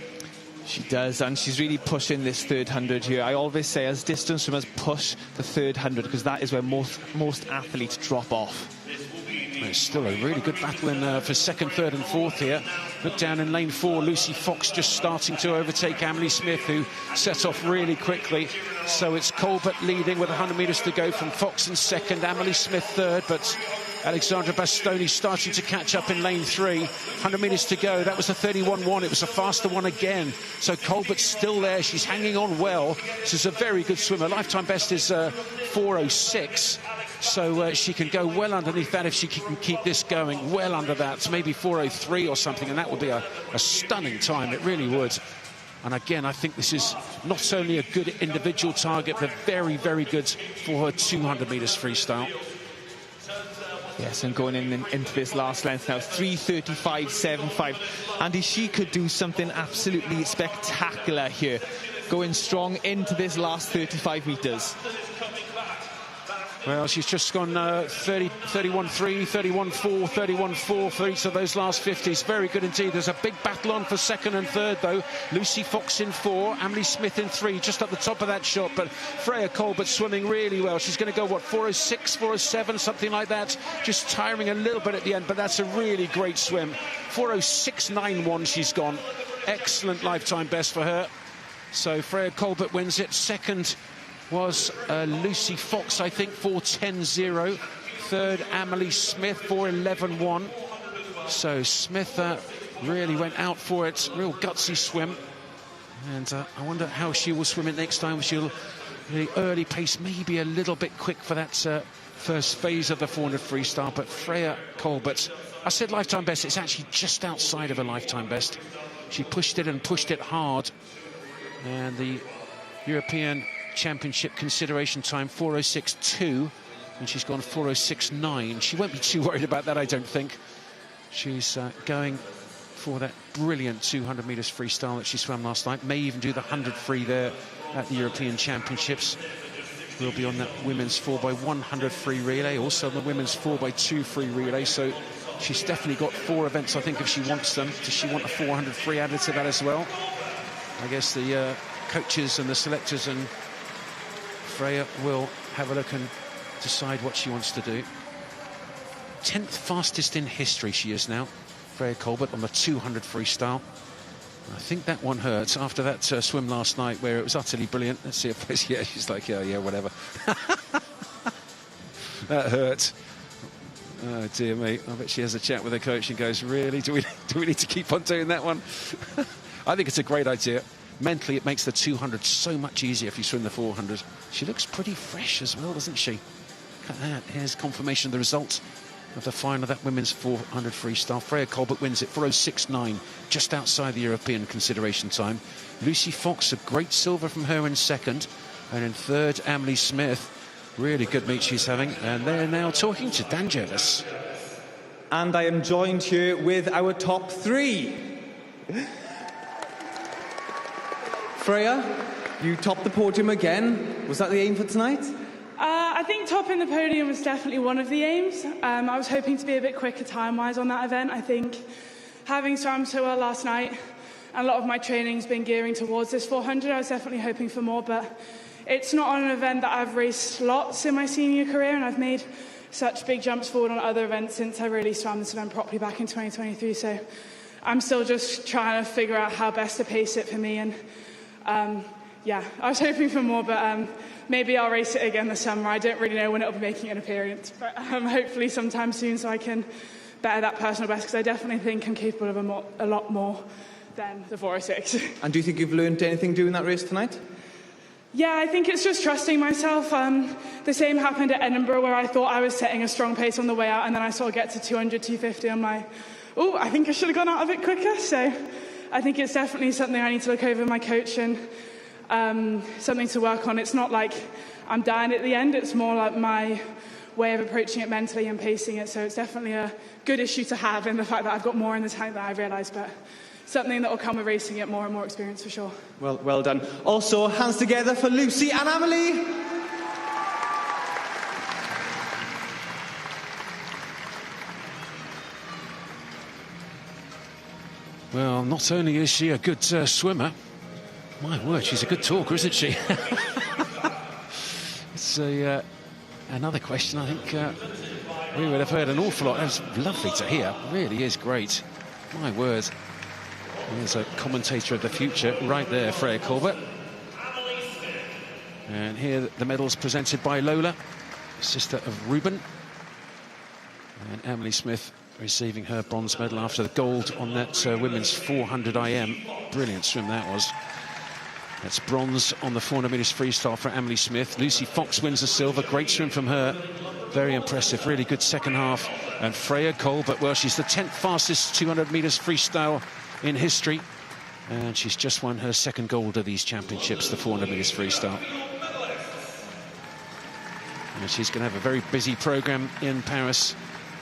She does, and she's really pushing this third 100 here. I always say, as distance swimmers, push the third 100, because that is where most athletes drop off. It's still a really good battle in for second, third and fourth here. Look down in lane 4, Lucy Fox just starting to overtake Emily Smith, who set off really quickly. So it's Colbert leading with 100 metres to go from Fox in second, Emily Smith third, but Alexandra Bastoni starting to catch up in lane 3. 100 metres to go. That was a 31.1. It was a faster one again. So Colbert's still there. She's hanging on well. She's a very good swimmer. Lifetime best is 4:06. So she can go well underneath that if she can keep this going. Well under that. Maybe 4:03 or something. And that would be a stunning time. It really would. And again, I think this is not only a good individual target, but very, very good for her 200 metres freestyle. Yes, and going into this last length now, 3:35.75. Andy, she could do something absolutely spectacular here, going strong into this last 35 metres. Well, she's just gone 31-3, 31-4, 31-4 for each of those last 50s. Very good indeed. There's a big battle on for second and third, though. Lucy Fox in 4, Emily Smith in 3, just at the top of that shot. But Freya Colbert swimming really well. She's going to go, what, 4:06, 4:07, something like that. Just tiring a little bit at the end, but that's a really great swim. 4:06.91 she's gone. Excellent lifetime best for her. So Freya Colbert wins it. Second was Lucy Fox, I think, 4:10.0. Third, Emily Smith, 4:11.1. So Smith really went out for it. Real gutsy swim. And I wonder how she will swim it next time. She'll, the early pace may be a little bit quick for that first phase of the 400 freestyle. But Freya Colbert, I said lifetime best, it's actually just outside of a lifetime best. She pushed it and pushed it hard. And the European Championship consideration time 4:06.2, and she's gone 4:06.9. She won't be too worried about that, I don't think. She's going for that brilliant 200 metres freestyle that she swam last night. May even do the 100 free there at the European Championships. Will be on that women's 4x100 free relay, also the women's 4x2 free relay. So she's definitely got 4 events, I think, if she wants them. Does she want a 400 free added to that as well? I guess the coaches and the selectors and Freya will have a look and decide what she wants to do. 10th fastest in history she is now, Freya Colbert, on the 200 freestyle. I think that one hurts after that swim last night where it was utterly brilliant. Let's see if yeah, she's like, yeah, whatever. That hurt. Oh dear me. I bet she has a chat with her coach and goes, really, do we need to keep on doing that one? I think it's a great idea. Mentally, it makes the 200 so much easier if you swim the 400. She looks pretty fresh as well, doesn't she? Look at that. Here's confirmation of the result of the final of that women's 400 freestyle. Freya Colbert wins it, 4:06.9, just outside the European consideration time. Lucy Fox, a great silver from her in second. And in third, Emily Smith. Really good meet she's having. And they're now talking to Dan Jervis. And I am joined here with our top 3. Freya, you topped the podium again. Was that the aim for tonight? I think topping the podium was definitely one of the aims. I was hoping to be a bit quicker time-wise on that event. I think having swam so well last night, and a lot of my training's been gearing towards this 400, I was definitely hoping for more, but it's not on an event that I've raced lots in my senior career, and I've made such big jumps forward on other events since I really swam this event properly back in 2023, so I'm still just trying to figure out how best to pace it for me. And yeah, I was hoping for more, but maybe I'll race it again this summer. I don't really know when it'll be making an appearance, but hopefully sometime soon so I can better that personal best, because I definitely think I'm capable of a lot more than the 4:06. And do you think you've learned anything doing that race tonight? Yeah, I think it's just trusting myself. The same happened at Edinburgh, where I thought I was setting a strong pace on the way out, and then I sort of get to 200, 250, I'm like, oh, I think I should have gone out a bit quicker. So I think it's definitely something I need to look over with my coach and something to work on. It's not like I'm dying at the end, it's more like my way of approaching it mentally and pacing it. So it's definitely a good issue to have, in the fact that I've got more in the tank than I realised, but something that will come with racing it, more and more experience for sure. Well done. Also, hands together for Lucy and Emily. Well, not only is she a good swimmer, my word, she's a good talker, isn't she? It's another question I think we would have heard an awful lot. That was lovely to hear. Really is great. My word. There's a commentator of the future right there, Freya Colbert. And here the medals presented by Lola, sister of Ruben. And Emily Smith receiving her bronze medal after the gold on that women's 400 IM. Brilliant swim that was. That's bronze on the 400 metres freestyle for Emily Smith. Lucy Fox wins the silver. Great swim from her. Very impressive. Really good second half. And Freya Colbert, well, she's the 10th fastest 200 metres freestyle in history. And she's just won her second gold of these championships, the 400 metres freestyle. And she's going to have a very busy programme in Paris,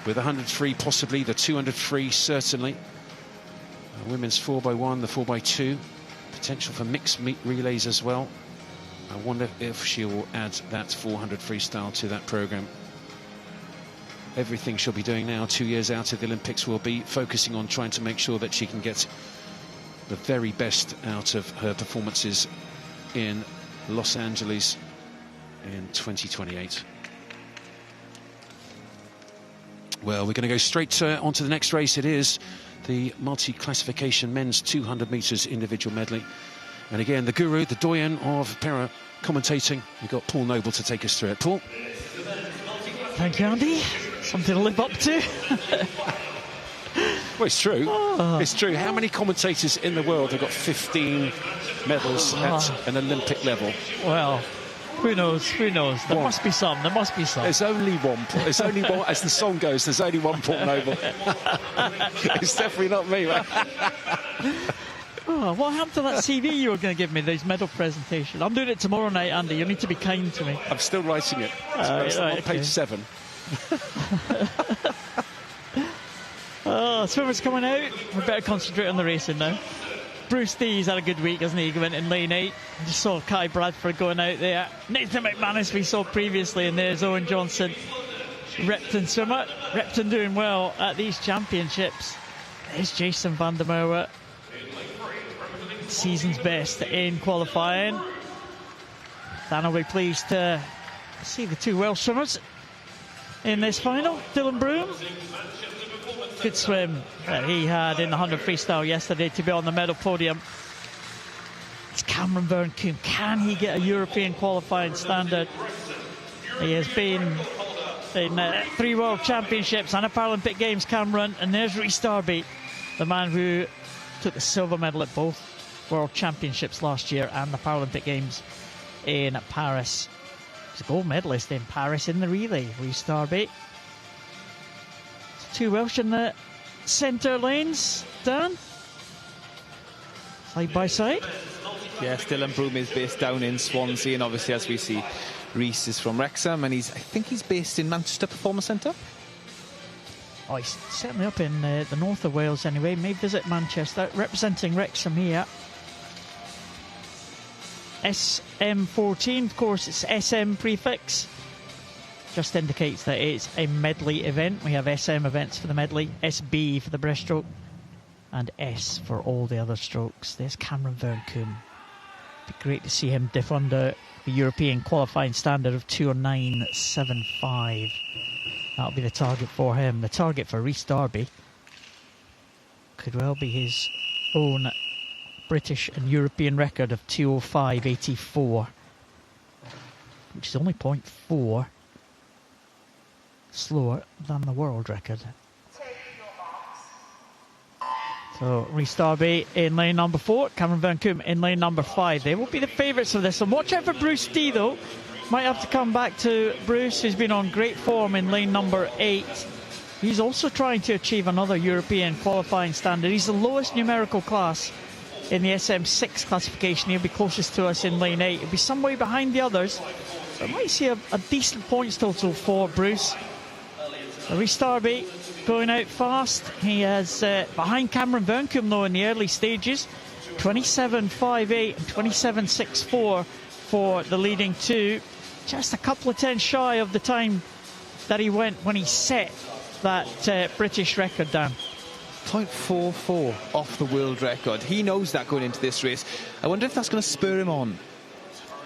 with 100 free possibly, the 200 free certainly. Women's 4x1, the 4x2. Potential for mixed meet relays as well. I wonder if she will add that 400 freestyle to that programme. Everything she'll be doing now, 2 years out of the Olympics, will be focusing on trying to make sure that she can get the very best out of her performances in Los Angeles in 2028. Well, we're going to go straight on to the next race. It is the multi-classification men's 200 metres individual medley. And again, the guru, the doyen of para commentating, we've got Paul Noble to take us through it. Paul? Thank you, Andy. Something to live up to. Well, it's true. Oh. It's true. How many commentators in the world have got 15 medals at an Olympic level? Well, who knows? Who knows? There must be some. There must be some. There's only one. There's only one. As the song goes, there's only one Paul Noble. It's definitely not me, man. Oh, what happened to that CV you were going to give me, those medal presentation? I'm doing it tomorrow night, Andy. You need to be kind to me. I'm still writing it. It's on page 7. Oh, swimmers coming out. We better concentrate on the racing now. Bruce Dees had a good week, hasn't he? He went in lane 8. I just saw Kai Bradford going out there. Nathan McManus we saw previously, and there's Owen Johnson, Repton swimmer. Repton doing well at these championships. There's Jason van der Merwe, season's best in qualifying. Dan will be pleased to see the 2 Welsh swimmers in this final. Dylan Broom, good swim that he had in the 100 freestyle yesterday to be on the medal podium. It's Cameron Byrne-Coombe. Can he get a European qualifying standard? He has been in 3 World Championships and a Paralympic Games, Cameron. And there's Rhys Darby, the man who took the silver medal at both World Championships last year and the Paralympic Games in Paris. He's a gold medalist in Paris in the relay, Rhys Darby. 2 Welsh in the centre lanes, Dan. Side by side. Yes, Dylan Broom is based down in Swansea, and obviously, as we see, Rhys is from Wrexham, and I think he's based in Manchester Performance Centre. Oh, he's certainly up in the north of Wales anyway. May visit Manchester, representing Wrexham here. SM14, of course, it's SM prefix. Just indicates that it's a medley event. We have SM events for the medley, SB for the breaststroke, and S for all the other strokes. There's Cameron Byrne-Coombe. Be great to see him diff under the European qualifying standard of 209.75. That'll be the target for him. The target for Rhys Darby could well be his own British and European record of 205.84, which is only 0.4 slower than the world record. So Rhys Darby in lane number 4, Cameron Byrne-Coombe in lane number 5. They will be the favourites of this. And watch out for Bruce D though. Might have to come back to Bruce, who's been on great form in lane number 8. He's also trying to achieve another European qualifying standard. He's the lowest numerical class in the SM6 classification. He'll be closest to us in lane 8. He'll be some way behind the others. So I might see a decent points total for Bruce. Rhys Darby going out fast. He is behind Cameron Byrne-Coombe though in the early stages. 27.58 and 27.64 for the leading 2. Just a couple of tenths shy of the time that he went when he set that British record down. 0.44 off the world record. He knows that going into this race. I wonder if that's going to spur him on.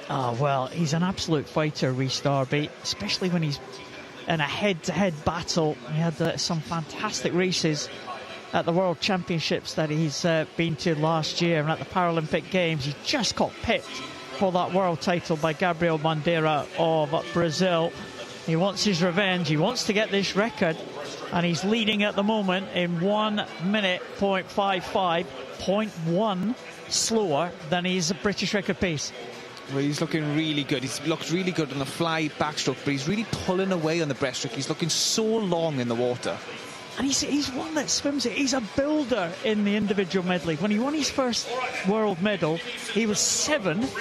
Oh, well, he's an absolute fighter, Rhys Darby, especially when he's in a head-to-head battle. He had some fantastic races at the World Championships that he's been to last year, and at the Paralympic Games. He just got pipped for that world title by Gabriel Bandeira of Brazil. He wants his revenge. He wants to get this record, and he's leading at the moment in 1 minute 0.55, 0.1 slower than his British record pace. Well, he's looking really good. He's looked really good on the fly backstroke, but he's really pulling away on the breaststroke. He's looking so long in the water. And he's one that swims it. He's a builder in the individual medley. When he won his first world medal, he was 7th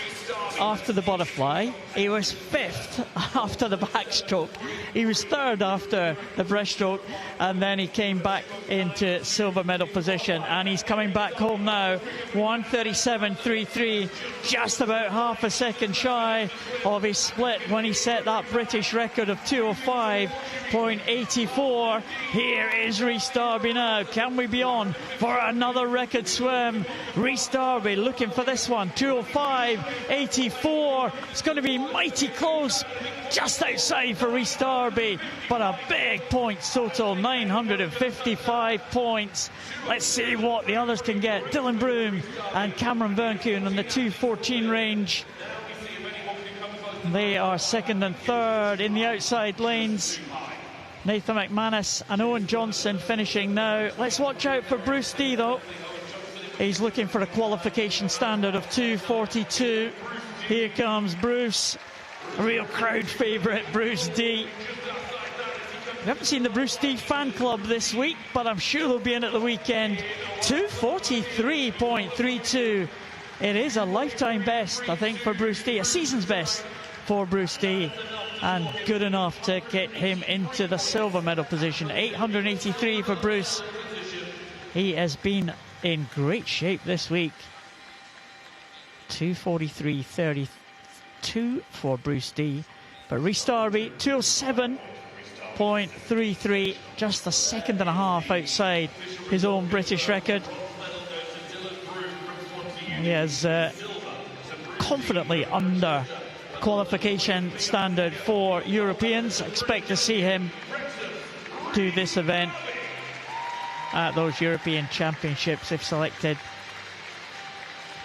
after the butterfly. He was 5th after the backstroke. He was 3rd after the breaststroke, and then he came back into silver medal position, and he's coming back home now. 1:37.33, just about half a second shy of his split when he set that British record of 2:05.84. Here is Rhys Darby now. Can we be on for another record swim? Rhys Darby looking for this one. 2:05.84. It's going to be mighty close, just outside for Rhys Darby, but a big points total, 955 points. Let's see what the others can get. Dylan Broom and Cameron Bernkoon in the 2:14 range. They are 2nd and 3rd in the outside lanes. Nathan McManus and Owen Johnson finishing now. Let's watch out for Bruce D though. He's looking for a qualification standard of 2:42. Here comes Bruce, a real crowd favourite, Bruce D. We haven't seen the Bruce D fan club this week, but I'm sure they'll be in at the weekend. 2:43.32. It is a lifetime best, I think, for Bruce D. A season's best for Bruce D. And good enough to get him into the silver medal position. 883 for Bruce. He has been in great shape this week. 2:43.32 for Bruce D. But Rhys Darby, 2:07.33, just a second and a half outside his own British record. He is confidently under qualification standard for Europeans. Expect to see him do this event at those European Championships if selected.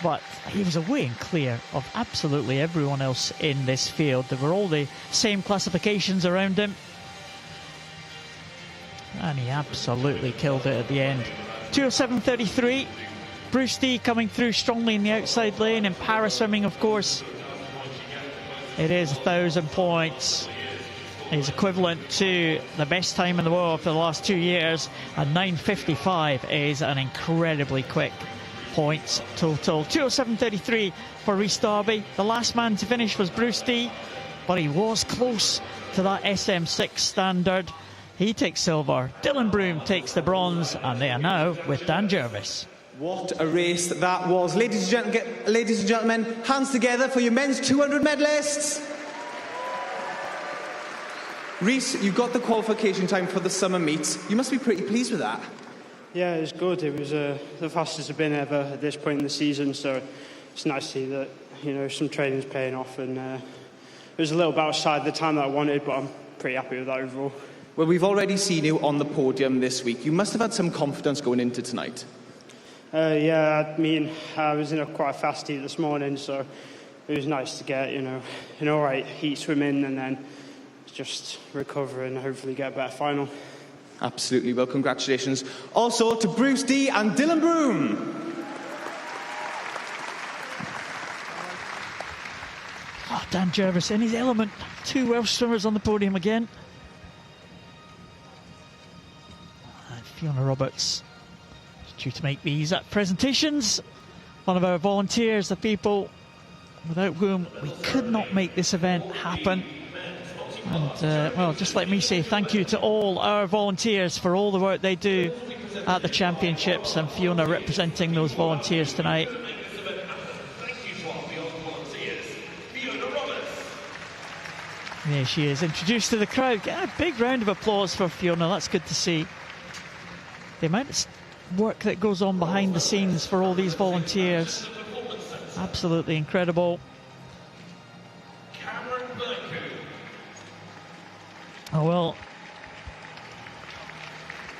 But he was away and clear of absolutely everyone else in this field. There were all the same classifications around him, and he absolutely killed it at the end. 2:07.33. Bruce D coming through strongly in the outside lane. In para swimming, of course, it is 1,000 points. Is equivalent to the best time in the world for the last 2 years, and 9:55 is an incredibly quick points total. 2:07.33 for Rhys Darby. The last man to finish was Bruce D, but he was close to that SM6 standard. He takes silver, Dylan Broom takes the bronze, and they are now with Dan Jervis. What a race that was. Ladies and gentlemen, hands together for your men's 200 medalists. Rhys, you got the qualification time for the summer meets. You must be pretty pleased with that. Yeah, it was good. It was the fastest I've been ever at this point in the season, so it's nice to see that, you know, some training's paying off, and it was a little bit outside the time that I wanted, but I'm pretty happy with that overall. Well, we've already seen you on the podium this week. You must have had some confidence going into tonight. Yeah, I mean, I was in quite a fast heat this morning, so it was nice to get, you know, an all right heat swim in and then just recover and hopefully get a better final. Absolutely. Well, congratulations also to Bruce D and Dylan Broom. Oh, Dan Jervis in his element. 2 Welsh swimmers on the podium again. And Fiona Roberts is due to make these presentations. One of our volunteers, the people without whom we could not make this event happen. And, well, just let me say thank you to all our volunteers for all the work they do at the championships, and Fiona representing those volunteers tonight. There she is, introduced to the crowd. Get a big round of applause for Fiona. That's good to see. The amount of work that goes on behind the scenes for all these volunteers, absolutely incredible. Oh well,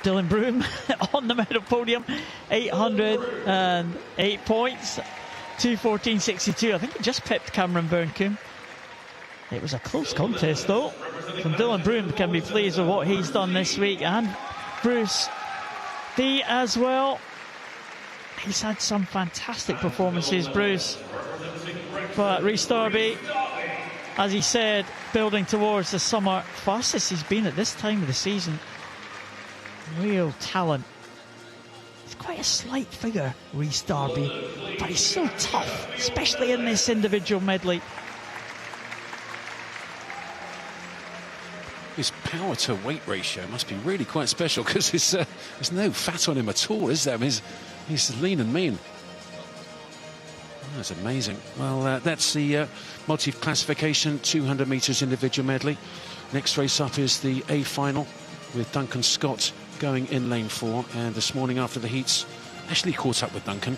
Dylan Broom on the medal podium, 808 points, 2:14.62. I think he just pipped Cameron Bernkoon. It was a close contest though. And Dylan Broom can be pleased with what he's done this week, and Bruce D as well. He's had some fantastic performances, Bruce. But Rhys Darby, as he said, building towards the summer, fastest he's been at this time of the season. Real talent. He's quite a slight figure, Rhys Darby, but he's so tough, especially in this individual medley. His power to weight ratio must be really quite special, because there's no fat on him at all, is there? I mean, he's lean and mean. Oh, that's amazing. Well, that's the multi-classification 200 metres individual medley. Next race up is the A final, with Duncan Scott going in lane 4. And this morning after the heats, Ashley caught up with Duncan.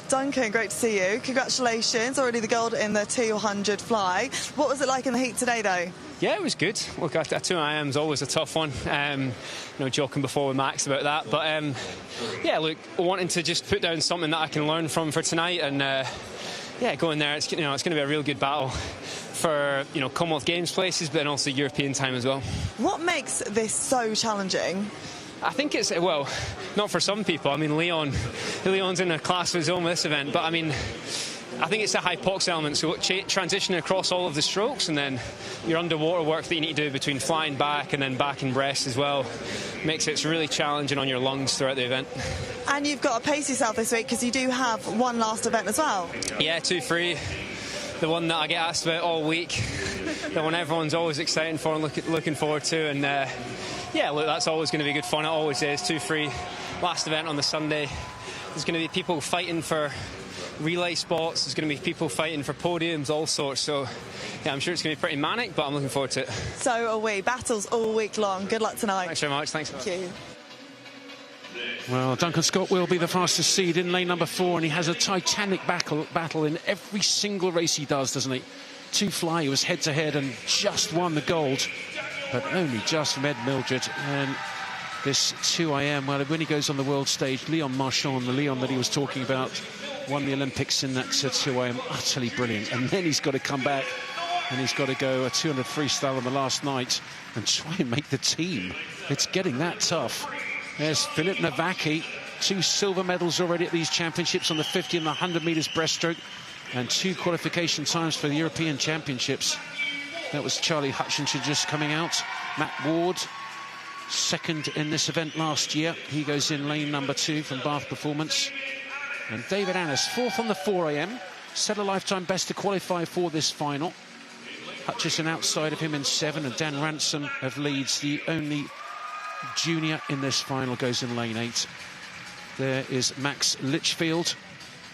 Duncan, great to see you. Congratulations, already the gold in the 200 fly. What was it like in the heat today, though? Yeah, it was good. Look, a 2IM is always a tough one. Joking before with Max about that. But, yeah, look, wanting to just put down something that I can learn from for tonight. And, yeah, going there, it's going to be a real good battle for, Commonwealth Games places, but then also European time as well. What makes this so challenging? I think it's, well, not for some people. I mean, Leon's in a class of his own with this event, but I mean, I think it's a hypox element, so transitioning across all of the strokes, and then your underwater work that you need to do between flying back and then back and breast as well makes it really challenging on your lungs throughout the event. And you've got to pace yourself this week, because you do have one last event as well. Yeah, 2 free. The one that I get asked about all week, the one everyone's always excited for and looking forward to, and yeah, look, that's always going to be good fun. It always is. 2 free, last event on the Sunday. There's going to be people fighting for relay spots. There's going to be people fighting for podiums, all sorts. So, yeah, I'm sure it's going to be pretty manic, but I'm looking forward to it. So are we. Battles all week long. Good luck tonight. Thanks very much. Thanks. Thank you. Well, Duncan Scott will be the fastest seed in lane number 4, and he has a titanic battle in every single race he does, doesn't he? 2 fly, he was head-to-head and just won the gold, but only just from Ed Mildred. And this 2IM, well, when he goes on the world stage, Leon Marchand, the Leon that he was talking about, won the Olympics in that 2IM, utterly brilliant. And then he's got to come back and he's got to go a 200 freestyle on the last night and try and make the team. It's getting that tough. There's Filip Nowacki, 2 silver medals already at these championships on the 50 and the 100 metres breaststroke, and 2 qualification times for the European Championships. That was Charlie Hutchinson just coming out. Matt Ward, second in this event last year. He goes in lane number 2 from Bath Performance. And David Annis, 4th on the 4am, set a lifetime best to qualify for this final. Hutchison outside of him in 7, and Dan Ransom of Leeds, the only junior in this final, goes in lane 8. There is Max Litchfield,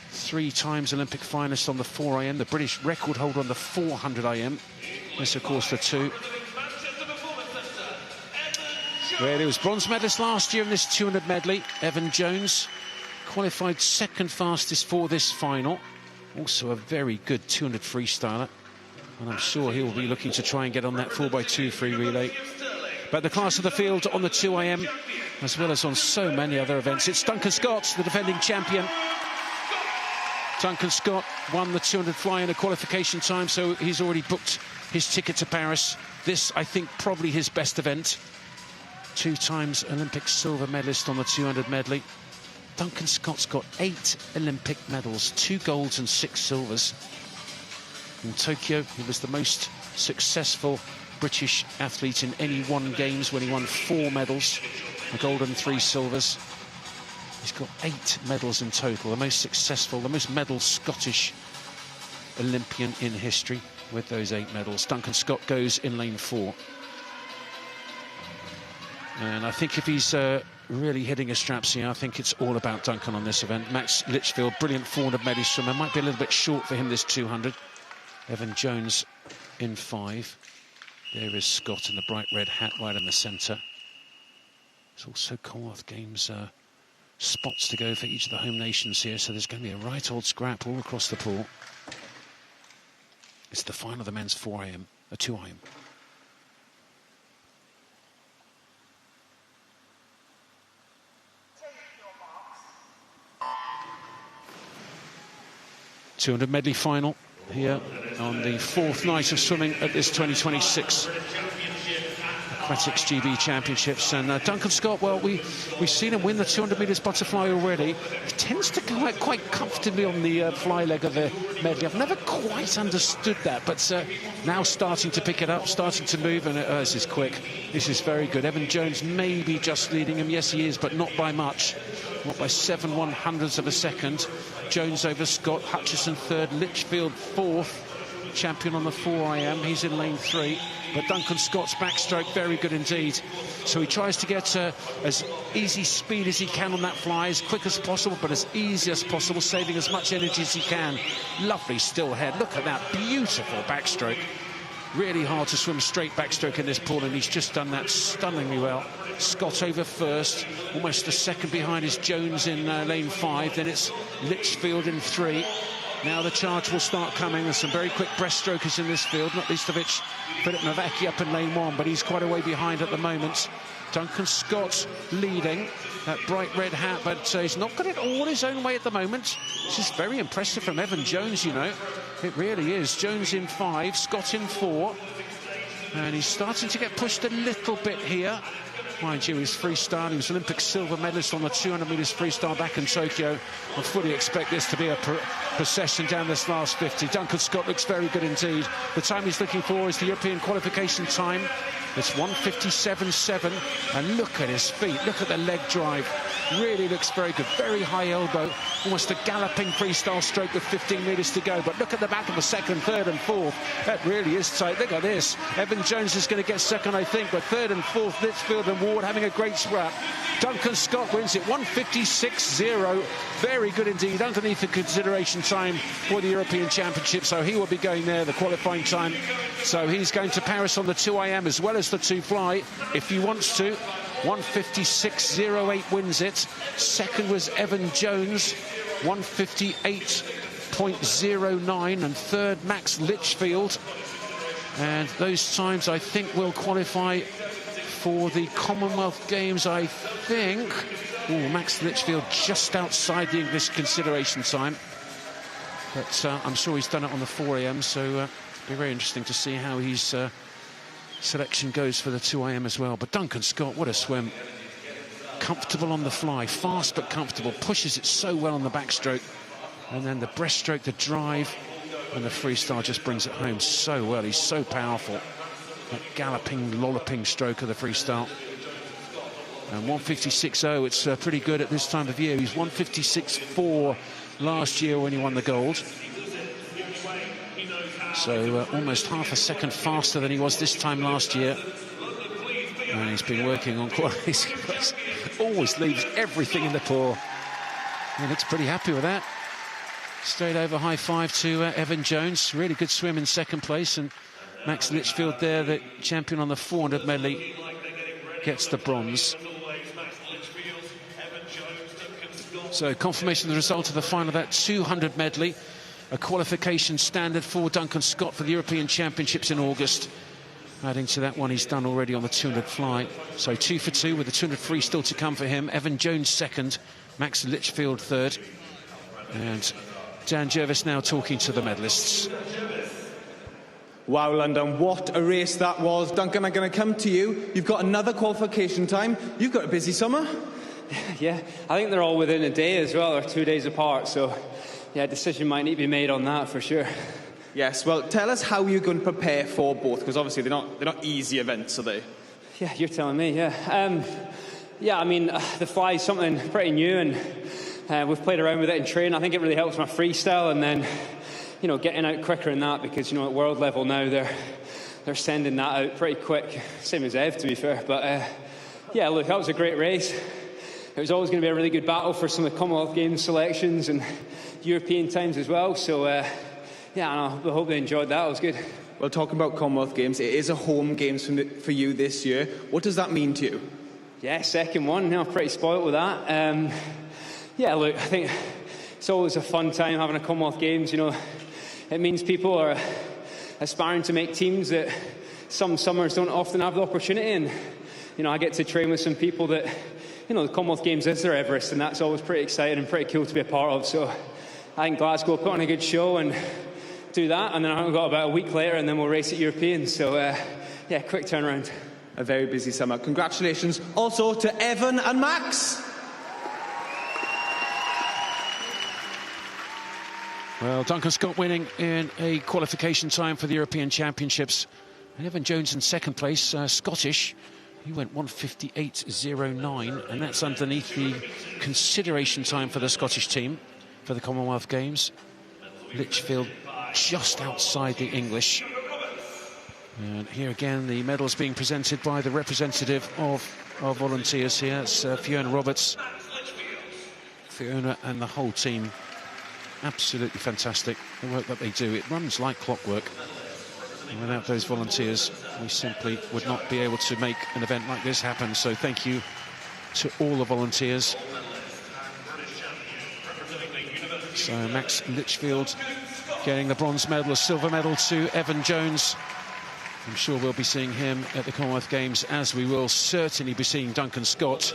3 times Olympic finalist on the 4am, the British record holder on the 400am. This, of course, the 2. Well, he was bronze medalist last year in this 200 medley. Evan Jones qualified 2nd fastest for this final. Also a very good 200 freestyler. And I'm sure he will be looking to try and get on that 4x2 free relay. But the class of the field on the 2IM, as well as on so many other events, it's Duncan Scott, the defending champion. Duncan Scott won the 200 fly in a qualification time, so he's already booked his ticket to Paris. This, I think, probably his best event. 2 times Olympic silver medalist on the 200 medley. Duncan Scott's got 8 Olympic medals, 2 golds and 6 silvers. In Tokyo, he was the most successful British athlete in any one games when he won 4 medals, a gold and 3 silvers. He's got 8 medals in total, the most successful, the most medal Scottish Olympian in history with those 8 medals. Duncan Scott goes in lane 4. And I think if he's really hitting his straps here, I think it's all about Duncan on this event. Max Litchfield, brilliant 400 medley swimmer, might be a little bit short for him this 200. Evan Jones in 5. There is Scott in the bright red hat right in the centre. There's also Commonwealth Games spots to go for each of the home nations here, so there's going to be a right old scrap all across the pool. It's the final of the men's 4am, a 2IM. .200 medley final here on the 4th night of swimming at this 2026 Aquatics GB Championships. And Duncan Scott, well, we've seen him win the 200 metres butterfly already. He tends to come out quite comfortably on the fly leg of the medley. I've never quite understood that, but now starting to pick it up, starting to move, and this is quick. This is very good. Evan Jones maybe just leading him. Yes, he is, but not by much. Not by 7/100ths of a second. Jones over Scott, Hutchison third, Litchfield fourth. Champion on the 4IM, he's in lane 3. But Duncan Scott's backstroke, very good indeed. So he tries to get as easy speed as he can on that fly, as quick as possible, but as easy as possible, saving as much energy as he can. Lovely still head. Look at that beautiful backstroke. Really hard to swim straight backstroke in this pool, and he's just done that stunningly well. Scott over first, almost a second behind is Jones in lane 5. Then it's Litchfield in 3. Now the charge will start coming. There's some very quick breaststrokers in this field, not least of which Philip Novacki up in lane 1, but he's quite a way behind at the moment. Duncan Scott leading, that bright red hat, but he's not got it all his own way at the moment. This is very impressive from Evan Jones, you know. It really is. Jones in 5, Scott in 4. And he's starting to get pushed a little bit here. Mind you, he's freestyle. He was Olympic silver medalist on the 200 metres freestyle back in Tokyo. I fully expect this to be a procession down this last 50. Duncan Scott looks very good indeed. The time he's looking for is the European qualification time. It's 1:57.7. And look at his feet. Look at the leg drive. Really looks very good. Very high elbow. Almost a galloping freestyle stroke with 15 metres to go. But look at the back of the second, third and fourth. That really is tight. Look at this. Evan Jones is going to get second, I think. But third and fourth, Litchfield and Ward having a great scrap. Duncan Scott wins it 1:56.0. Very good indeed. Underneath the consideration time for the European Championship. So he will be going there, the qualifying time. So he's going to Paris on the 2IM as well as the 2 fly if he wants to. 1:56.08 wins it. Second was Evan Jones, 1:58.09, and third Max Litchfield. And those times I think will qualify for the Commonwealth Games, I think. Oh, Max Litchfield just outside the English consideration time. But I'm sure he's done it on the 4AM, so it'll be very interesting to see how his selection goes for the 2IM as well. But Duncan Scott, what a swim. Comfortable on the fly, fast but comfortable, pushes it so well on the backstroke. And then the breaststroke, the drive, and the freestyle just brings it home so well. He's so powerful. That galloping, lolloping stroke of the freestyle. And 1:56.0, it's pretty good at this time of year. He's 1:56.4 last year when he won the gold. So almost half a second faster than he was this time last year. And he's been working on qualities. Always leaves everything in the pool. He looks pretty happy with that. Straight over high five to Evan Jones. Really good swim in second place. And Max Litchfield there, the champion on the 400 medley, gets the bronze. So confirmation of the result of the final of that 200 medley. A qualification standard for Duncan Scott for the European Championships in August. Adding to that one he's done already on the 200 fly. So 2 for 2 with the 200 free still to come for him. Evan Jones second, Max Litchfield third. And Dan Jervis now talking to the medalists. Wow, London, what a race that was. Duncan, I'm going to come to you. You've got another qualification time. You've got a busy summer. Yeah, I think they're all within a day as well. They're 2 days apart, so yeah, a decision might need to be made on that for sure. Yes, well, tell us how you're going to prepare for both, because obviously they're not easy events, are they? Yeah, you're telling me, yeah. Yeah, I mean, the fly is something pretty new, and we've played around with it in training. I think it really helps my freestyle, and then, you know, getting out quicker in that, because, you know, at world level now, they're sending that out pretty quick. Same as Ev, to be fair. But, yeah, look, that was a great race. It was always going to be a really good battle for some of the Commonwealth Games selections and European times as well. So, yeah, I hope they enjoyed that. It was good. Well, talking about Commonwealth Games, it is a home Games for you this year. What does that mean to you? Yeah, second one. I'm pretty spoilt with that. Yeah, look, I think it's always a fun time having a Commonwealth Games. You know, it means people are aspiring to make teams that some summers don't often have the opportunity. And, you know, I get to train with some people that, you know, the Commonwealth Games is their Everest, and that's always pretty exciting and pretty cool to be a part of. So I think Glasgow put on a good show and do that, and then I've got about a week later and then we'll race at Europeans. So yeah, quick turnaround. a very busy summer. Congratulations also to Evan and Max. Well, Duncan Scott winning in a qualification time for the European Championships. And Evan Jones in second place, Scottish. He went 1:58.09, and that's underneath the consideration time for the Scottish team for the Commonwealth Games. Litchfield just outside the English. And here again, the medals being presented by the representative of our volunteers here. It's Fiona Roberts. Fiona and the whole team, absolutely fantastic, the work that they do. It runs like clockwork. And without those volunteers, we simply would not be able to make an event like this happen. So thank you to all the volunteers. So Max Litchfield getting the bronze medal, a silver medal to Evan Jones. I'm sure we'll be seeing him at the Commonwealth Games, as we will certainly be seeing Duncan Scott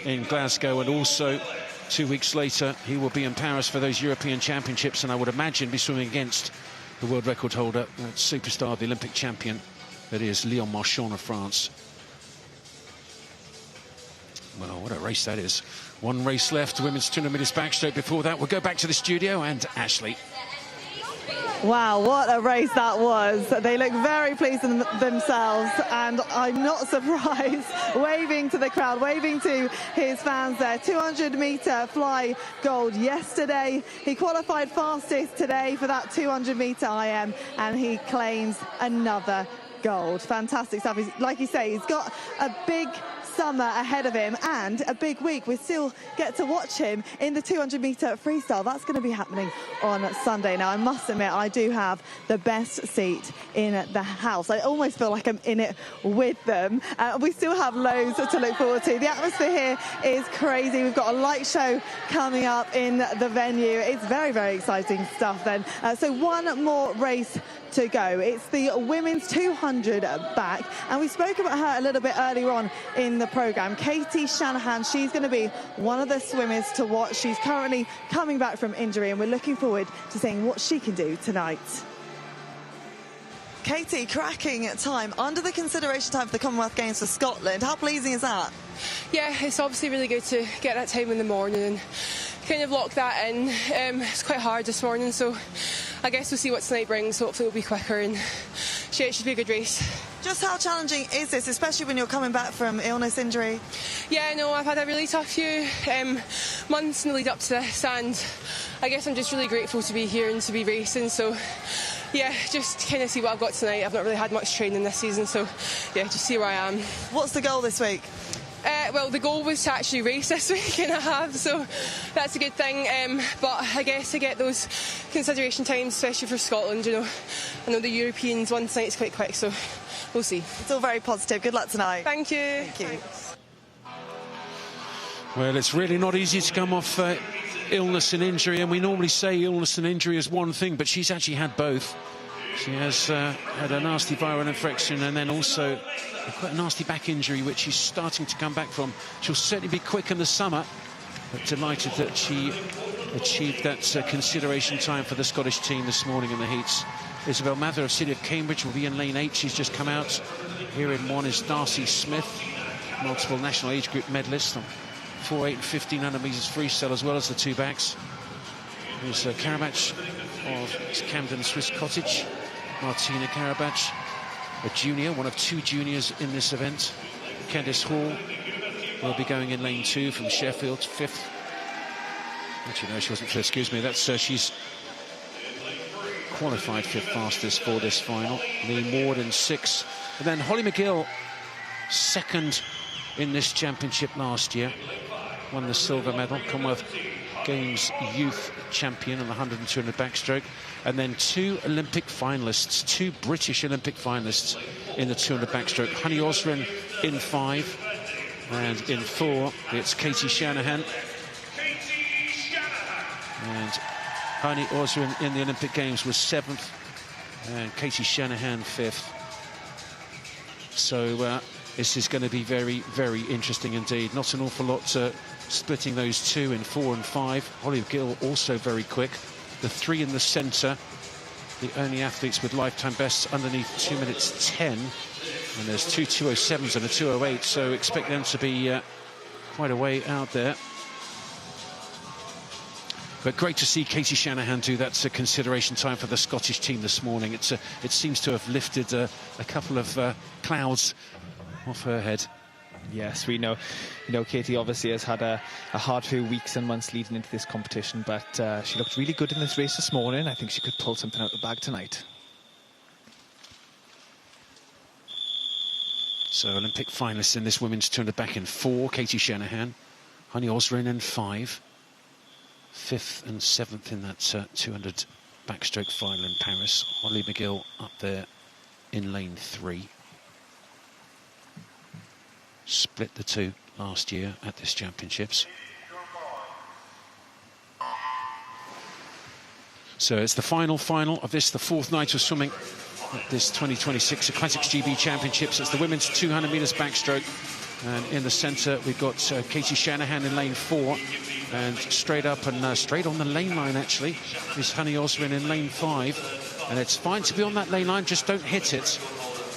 in Glasgow, and also 2 weeks later he will be in Paris for those European Championships, and I would imagine be swimming against the world record holder, that superstar, the Olympic champion, that is Léon Marchand of France. Well, what a race that is. One race left, women's 200 metres backstroke. Before that, we'll go back to the studio and Ashley. Wow, what a race that was. They look very pleased with themselves, and I'm not surprised. Waving to the crowd, waving to his fans there. 200-metre fly gold yesterday. He qualified fastest today for that 200-metre IM, and he claims another gold. Fantastic stuff. Like you say, he's got a big summer ahead of him and a big week. We still get to watch him in the 200-metre freestyle. That's going to be happening on Sunday. Now, I must admit, I do have the best seat in the house. I almost feel like I'm in it with them. We still have loads to look forward to. The atmosphere here is crazy. We've got a light show coming up in the venue. It's very, very exciting stuff then. So one more race to go. It's the women's 200 back, and we spoke about her a little bit earlier on in the programme. Katie Shanahan, she's going to be one of the swimmers to watch. She's currently coming back from injury, and we're looking forward to seeing what she can do tonight. Katie, cracking time under the consideration time for the Commonwealth Games for Scotland. How pleasing is that? Yeah, it's obviously really good to get that time in the morning and kind of lock that in. It's quite hard this morning, so I guess we'll see what tonight brings. Hopefully it'll be quicker, and it should be a good race. Just how challenging is this, especially when you're coming back from illness, injury? Yeah, no, I've had a really tough few months in the lead up to this, and I guess I'm just really grateful to be here and to be racing. So yeah, just kind of see what I've got tonight. I've not really had much training this season, so yeah, just see where I am. What's the goal this week? Well, the goal was to actually race this week, and I have, so that's a good thing. But I guess to get those consideration times, especially for Scotland, you know, I know the Europeans one tonight's quite quick, so we'll see. It's all very positive. Good luck tonight. Thank you. Thank you. Thanks. Well, it's really not easy to come off illness and injury, and we normally say illness and injury is one thing, but she's actually had both. She has had a nasty viral infection and then also quite a nasty back injury, which she's starting to come back from. She'll certainly be quick in the summer, but delighted that she achieved that consideration time for the Scottish team this morning in the heats. Isabel Mather of City of Cambridge will be in lane 8. She's just come out. Here in 1 is Darcy Smith, multiple national age group medalist on 4, 8 and 1500 metres freestyle, as well as the two backs. There's Karabach of Camden Swiss Cottage, Martina Karabach, a junior, one of 2 juniors in this event. Candice Hall will be going in lane 2 from Sheffield, 5th. Actually, no, she wasn't 5th, excuse me. That's she's qualified 5th fastest for this final. Lee Ward in 6th. And then Holly McGill, 2nd in this championship last year. Won the silver medal, Commonwealth Games youth champion on the 100 and 200 backstroke. And then 2 Olympic finalists, 2 British Olympic finalists in the 200 backstroke. Honey Osrin in 5, and in 4 it's Katie Shanahan. And Honey Osrin in the Olympic Games was 7th, and Katie Shanahan 5th. So this is going to be very, very interesting indeed. Not an awful lot splitting those 2 in 4 and 5. Holly Gill also very quick. The 3 in the centre, the only athletes with lifetime bests underneath 2 minutes 10. And there's two 207s and a 208, so expect them to be quite a way out there. But great to see Katie Shanahan do that consideration time for the Scottish team this morning. It seems to have lifted a couple of clouds off her head. Yes, we know. You know, Katie obviously has had a hard few weeks and months leading into this competition, but she looked really good in this race this morning. I think she could pull something out of the bag tonight. So Olympic finalists in this women's 200 back in 4, Katie Shanahan, Honey Osrin in 5, 5th and 7th in that 200 backstroke final in Paris. Holly McGill up there in lane 3. Split the two last year at this championships. So it's the final of this, the 4th night of swimming at this 2026 Aquatics GB Championships. It's the women's 200 metres backstroke. And in the centre, we've got Katie Shanahan in lane 4. And straight up and straight on the lane line, actually, is Honey Osrin in lane 5. And it's fine to be on that lane line, just don't hit it.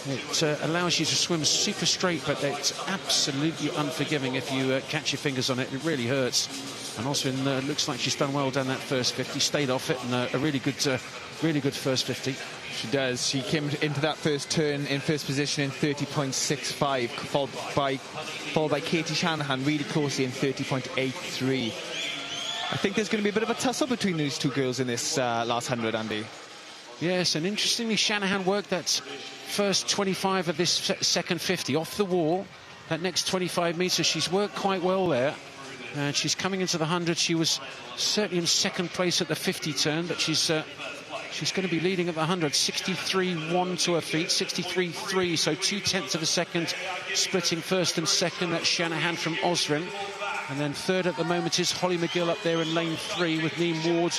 It allows you to swim super straight, but it's absolutely unforgiving if you catch your fingers on it. It really hurts. And Osrin looks like she's done well down that first 50, stayed off it, and a really good first 50. She does. She came into that first turn in first position in 30.65, followed by Katie Shanahan really closely in 30.83. I think there's going to be a bit of a tussle between these two girls in this last 100, Andy. Yes, and interestingly, Shanahan worked that first 25 of this second 50 off the wall. That next 25 metres, she's worked quite well there. And she's coming into the 100. She was certainly in second place at the 50 turn, but she's going to be leading at the 100. 63.1 to her feet, 63.3, so 0.2 of a second, splitting first and second. That's Shanahan from Osrin. And then third at the moment is Holly McGill up there in lane 3 with Neem Ward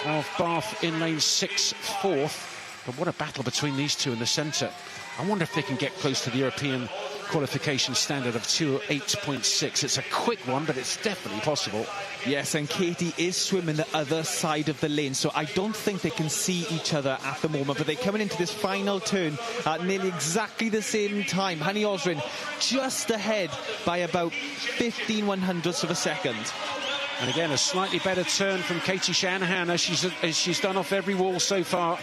of Bath in lane 6, 4th. But what a battle between these two in the centre. I wonder if they can get close to the European qualification standard of 208.6. It's a quick one, but it's definitely possible. Yes, and Katie is swimming the other side of the lane, so I don't think they can see each other at the moment, but they're coming into this final turn at nearly exactly the same time. Honey Osrin just ahead by about 15/100ths of a second. And again, a slightly better turn from Katie Shanahan as she's done off every wall so far.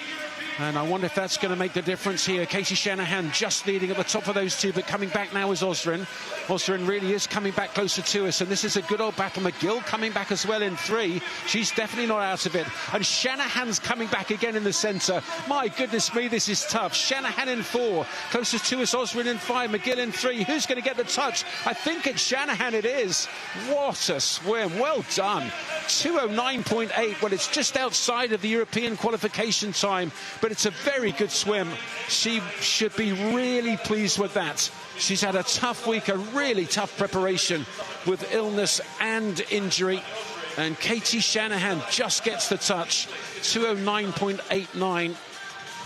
And I wonder if that's going to make the difference here. Katie Shanahan just leading at the top of those two, but coming back now is Osrin. Osrin really is coming back closer to us, and this is a good old battle. McGill coming back as well in 3. She's definitely not out of it. And Shanahan's coming back again in the centre. My goodness me, this is tough. Shanahan in 4. Closest to us, Osrin in 5. McGill in 3. Who's going to get the touch? I think it's Shanahan it is. What a swim. Well done. 209.8. Well, it's just outside of the European qualification time, but it's a very good swim. She should be really pleased with that. She's had a tough week, a really tough preparation with illness and injury. And Katie Shanahan just gets the touch. 209.89.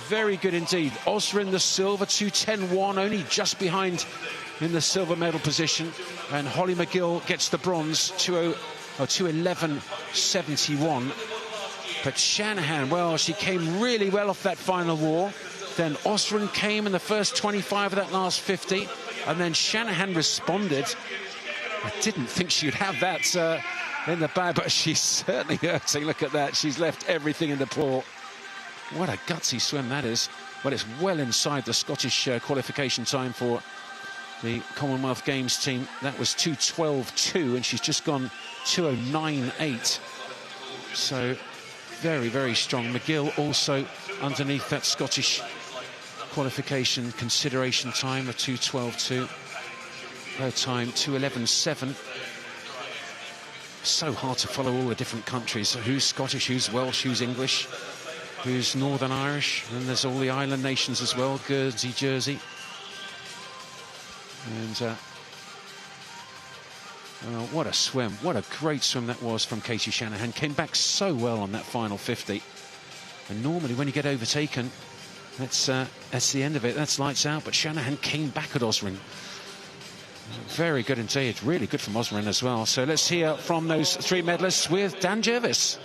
Very good indeed. Osrin the silver, 210.1, only just behind in the silver medal position. And Holly McGill gets the bronze, 211.71. But Shanahan, well, she came really well off that final wall. Then Osrin came in the first 25 of that last 50. And then Shanahan responded. I didn't think she'd have that in the bag, but she's certainly hurting. Look at that. She's left everything in the pool. What a gutsy swim that is. Well, it's well inside the Scottish qualification time for the Commonwealth Games team. That was 2:12.2, and she's just gone 2:09.8. So very, very strong. McGill also underneath that Scottish qualification consideration time of 2:12.2. Her time 2:11.7. So hard to follow all the different countries. Who's Scottish, who's Welsh, who's English, who's Northern Irish, and there's all the island nations as well, Guernsey, Jersey. And what a swim. What a great swim that was from Katie Shanahan. Came back so well on that final 50. And normally when you get overtaken, that's the end of it. That's lights out. But Shanahan came back at Osrin. Very good indeed. Really good from Osrin as well. So let's hear from those 3 medalists with Dan Jervis.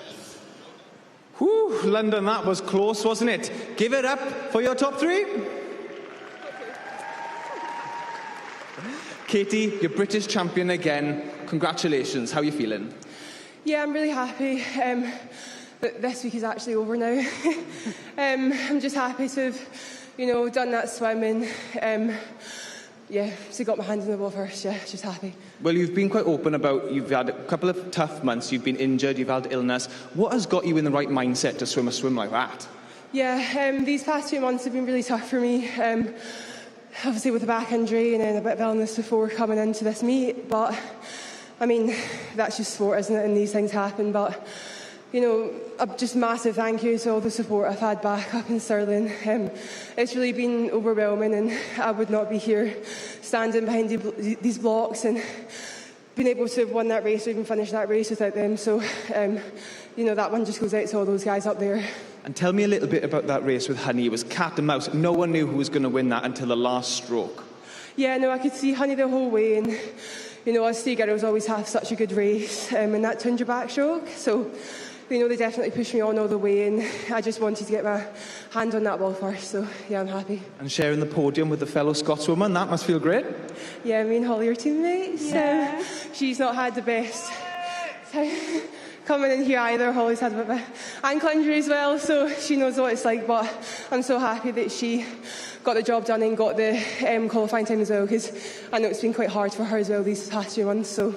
Whew, London, that was close, wasn't it? Give it up for your top 3. Katie, you're British champion again. Congratulations. How are you feeling? Yeah, I'm really happy that this week is actually over now. I'm just happy to have, done that swim and, so got my hand in the water first. Yeah, just happy. Well, you've been quite open about you've had a couple of tough months. You've been injured, you've had illness. What has got you in the right mindset to swim a swim like that? Yeah, these past 2 months have been really tough for me. Obviously with a back injury and then a bit of illness before coming into this meet. But, I mean, that's just sport, isn't it? And these things happen. But, just massive thank you to all the support I've had back up in Stirling. It's really been overwhelming, and I would not be here standing behind these blocks and being able to have won that race or even finish that race without them. So, that one just goes out to all those guys up there. And tell me a little bit about that race with Honey. It was cat and mouse. No one knew who was going to win that until the last stroke. Yeah, no, I could see Honey the whole way, and us three girls always have such a good race in that 200 backstroke. So, they definitely pushed me on all the way, and I just wanted to get my hand on that ball first. So, yeah, I'm happy. And sharing the podium with the fellow Scotswoman, that must feel great. Yeah, me and Holly are teammates. Yeah. She's not had the best time coming in here either. Holly's had a bit of an ankle injury as well, so she knows what it's like. But I'm so happy that she got the job done and got the qualifying time as well, because I know it's been quite hard for her as well these past 2 months. So,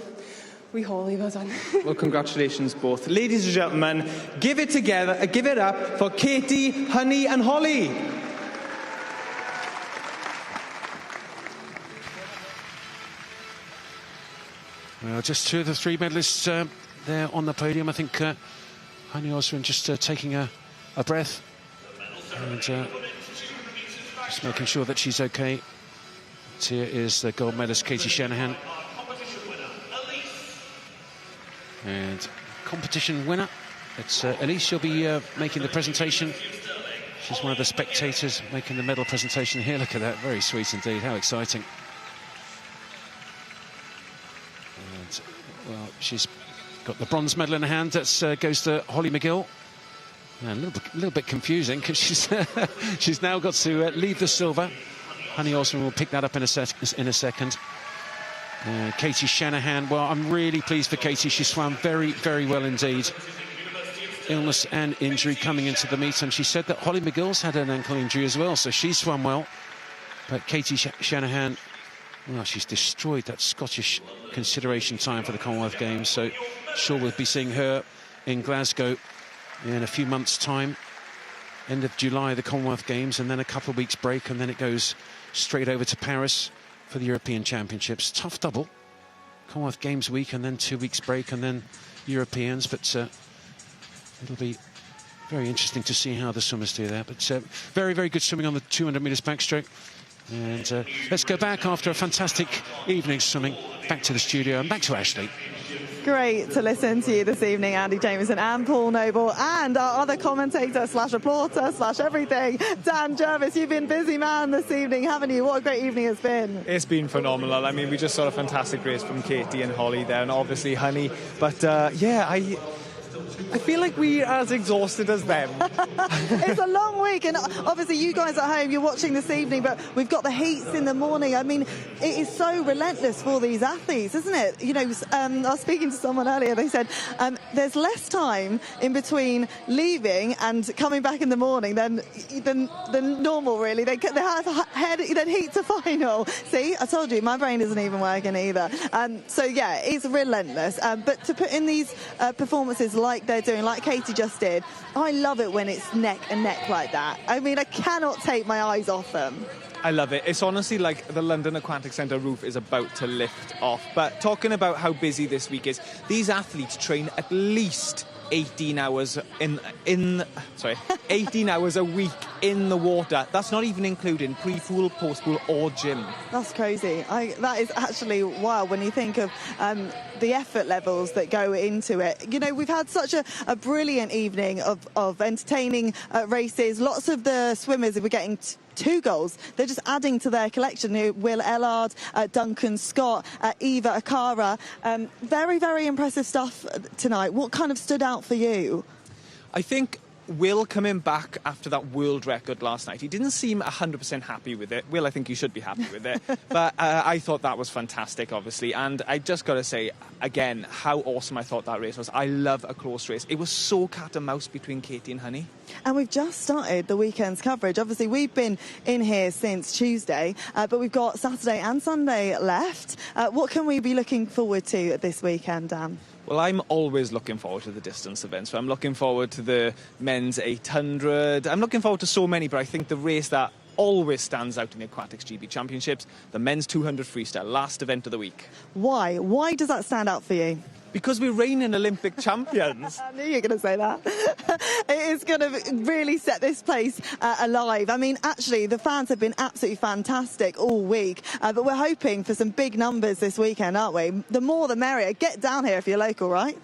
Holly, well done. Well, congratulations both. Ladies and gentlemen, give it up for Katie, Honey and Holly. Well, just 2 of the 3 medalists there on the podium. I think Honey Oswin just taking a breath and just making sure that she's okay. And here is the gold medalist Katie Shanahan. And competition winner, it's Elise. She'll be making the presentation. She's one of the spectators making the medal presentation here. Look at that, very sweet indeed. How exciting. And, well, she's got the bronze medal in her hand. That goes to Holly McGill. And a little bit confusing, because she's now got to leave the silver. Honey Osman will pick that up in a second. Katie Shanahan, well, I'm really pleased for Katie. She swam very, very well indeed. Illness and injury coming into the meet, and she said that Holly McGill's had an ankle injury as well, so she swam well. But Katie Shanahan, well, she's destroyed that Scottish consideration time for the Commonwealth Games, so sure we'll be seeing her in Glasgow in a few months' time. End of July, the Commonwealth Games, and then a couple of weeks break, and then it goes straight over to Paris for the European Championships. Tough double. Commonwealth Games week and then 2 weeks break and then Europeans. But it'll be very interesting to see how the swimmers do there. But very, very good swimming on the 200 metres backstroke. And let's go back after a fantastic evening swimming. Back to the studio and back to Ashley. Great to listen to you this evening, Andy Jameson and Paul Noble, and our other commentator / reporter / everything, Dan Jervis. You've been busy man this evening, haven't you? What a great evening it's been. It's been phenomenal. I mean, we just saw a fantastic race from Katie and Holly there, and obviously Honey. But I feel like we're as exhausted as them. It's a long week, and obviously you guys at home, you're watching this evening, but we've got the heats in the morning. I mean, it is so relentless for these athletes, isn't it? I was speaking to someone earlier, they said there's less time in between leaving and coming back in the morning than normal, really. They have then heat to final. See, I told you, my brain isn't even working either. So yeah, it's relentless. But to put in these performances like they're doing, like Katie just did, I love it when it's neck and neck like that. I mean, I cannot take my eyes off them. I love it. It's honestly like the London Aquatics Centre roof is about to lift off. But talking about how busy this week is, these athletes train at least 18 hours 18 hours a week in the water. That's not even including pre-pool, post-pool or gym. That's crazy. That is actually wild when you think of the effort levels that go into it. You know, we've had such a brilliant evening of entertaining races. Lots of the swimmers were getting 2 goals. They're just adding to their collection. Will Ellard, Duncan Scott, Eva Akara. Very, very impressive stuff tonight. What kind of stood out for you? I think Will coming back after that world record last night, he didn't seem 100% happy with it. Will, I think you should be happy with it. But I thought that was fantastic, obviously. And I just got to say, again, how awesome I thought that race was. I love a close race. It was so cat and mouse between Katie and Honey. And we've just started the weekend's coverage. Obviously, we've been in here since Tuesday, but we've got Saturday and Sunday left. What can we be looking forward to this weekend, Dan? Well, I'm always looking forward to the distance events. So I'm looking forward to the men's 800. I'm looking forward to so many, but I think the race that always stands out in the Aquatics GB Championships, the men's 200 freestyle, last event of the week. Why? Why does that stand out for you? Because we're reigning Olympic champions. I knew you were going to say that. It is going to really set this place alive. I mean, actually, the fans have been absolutely fantastic all week, but we're hoping for some big numbers this weekend, aren't we? The more the merrier. Get down here if you're local, right?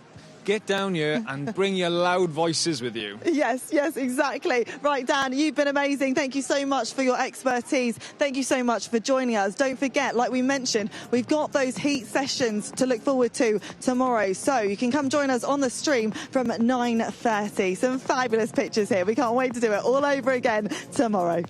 Get down here and bring your loud voices with you. Yes, exactly. Right, Dan, you've been amazing. Thank you so much for your expertise. Thank you so much for joining us. Don't forget, like we mentioned, we've got those heat sessions to look forward to tomorrow. So you can come join us on the stream from 9:30. Some fabulous pictures here. We can't wait to do it all over again tomorrow.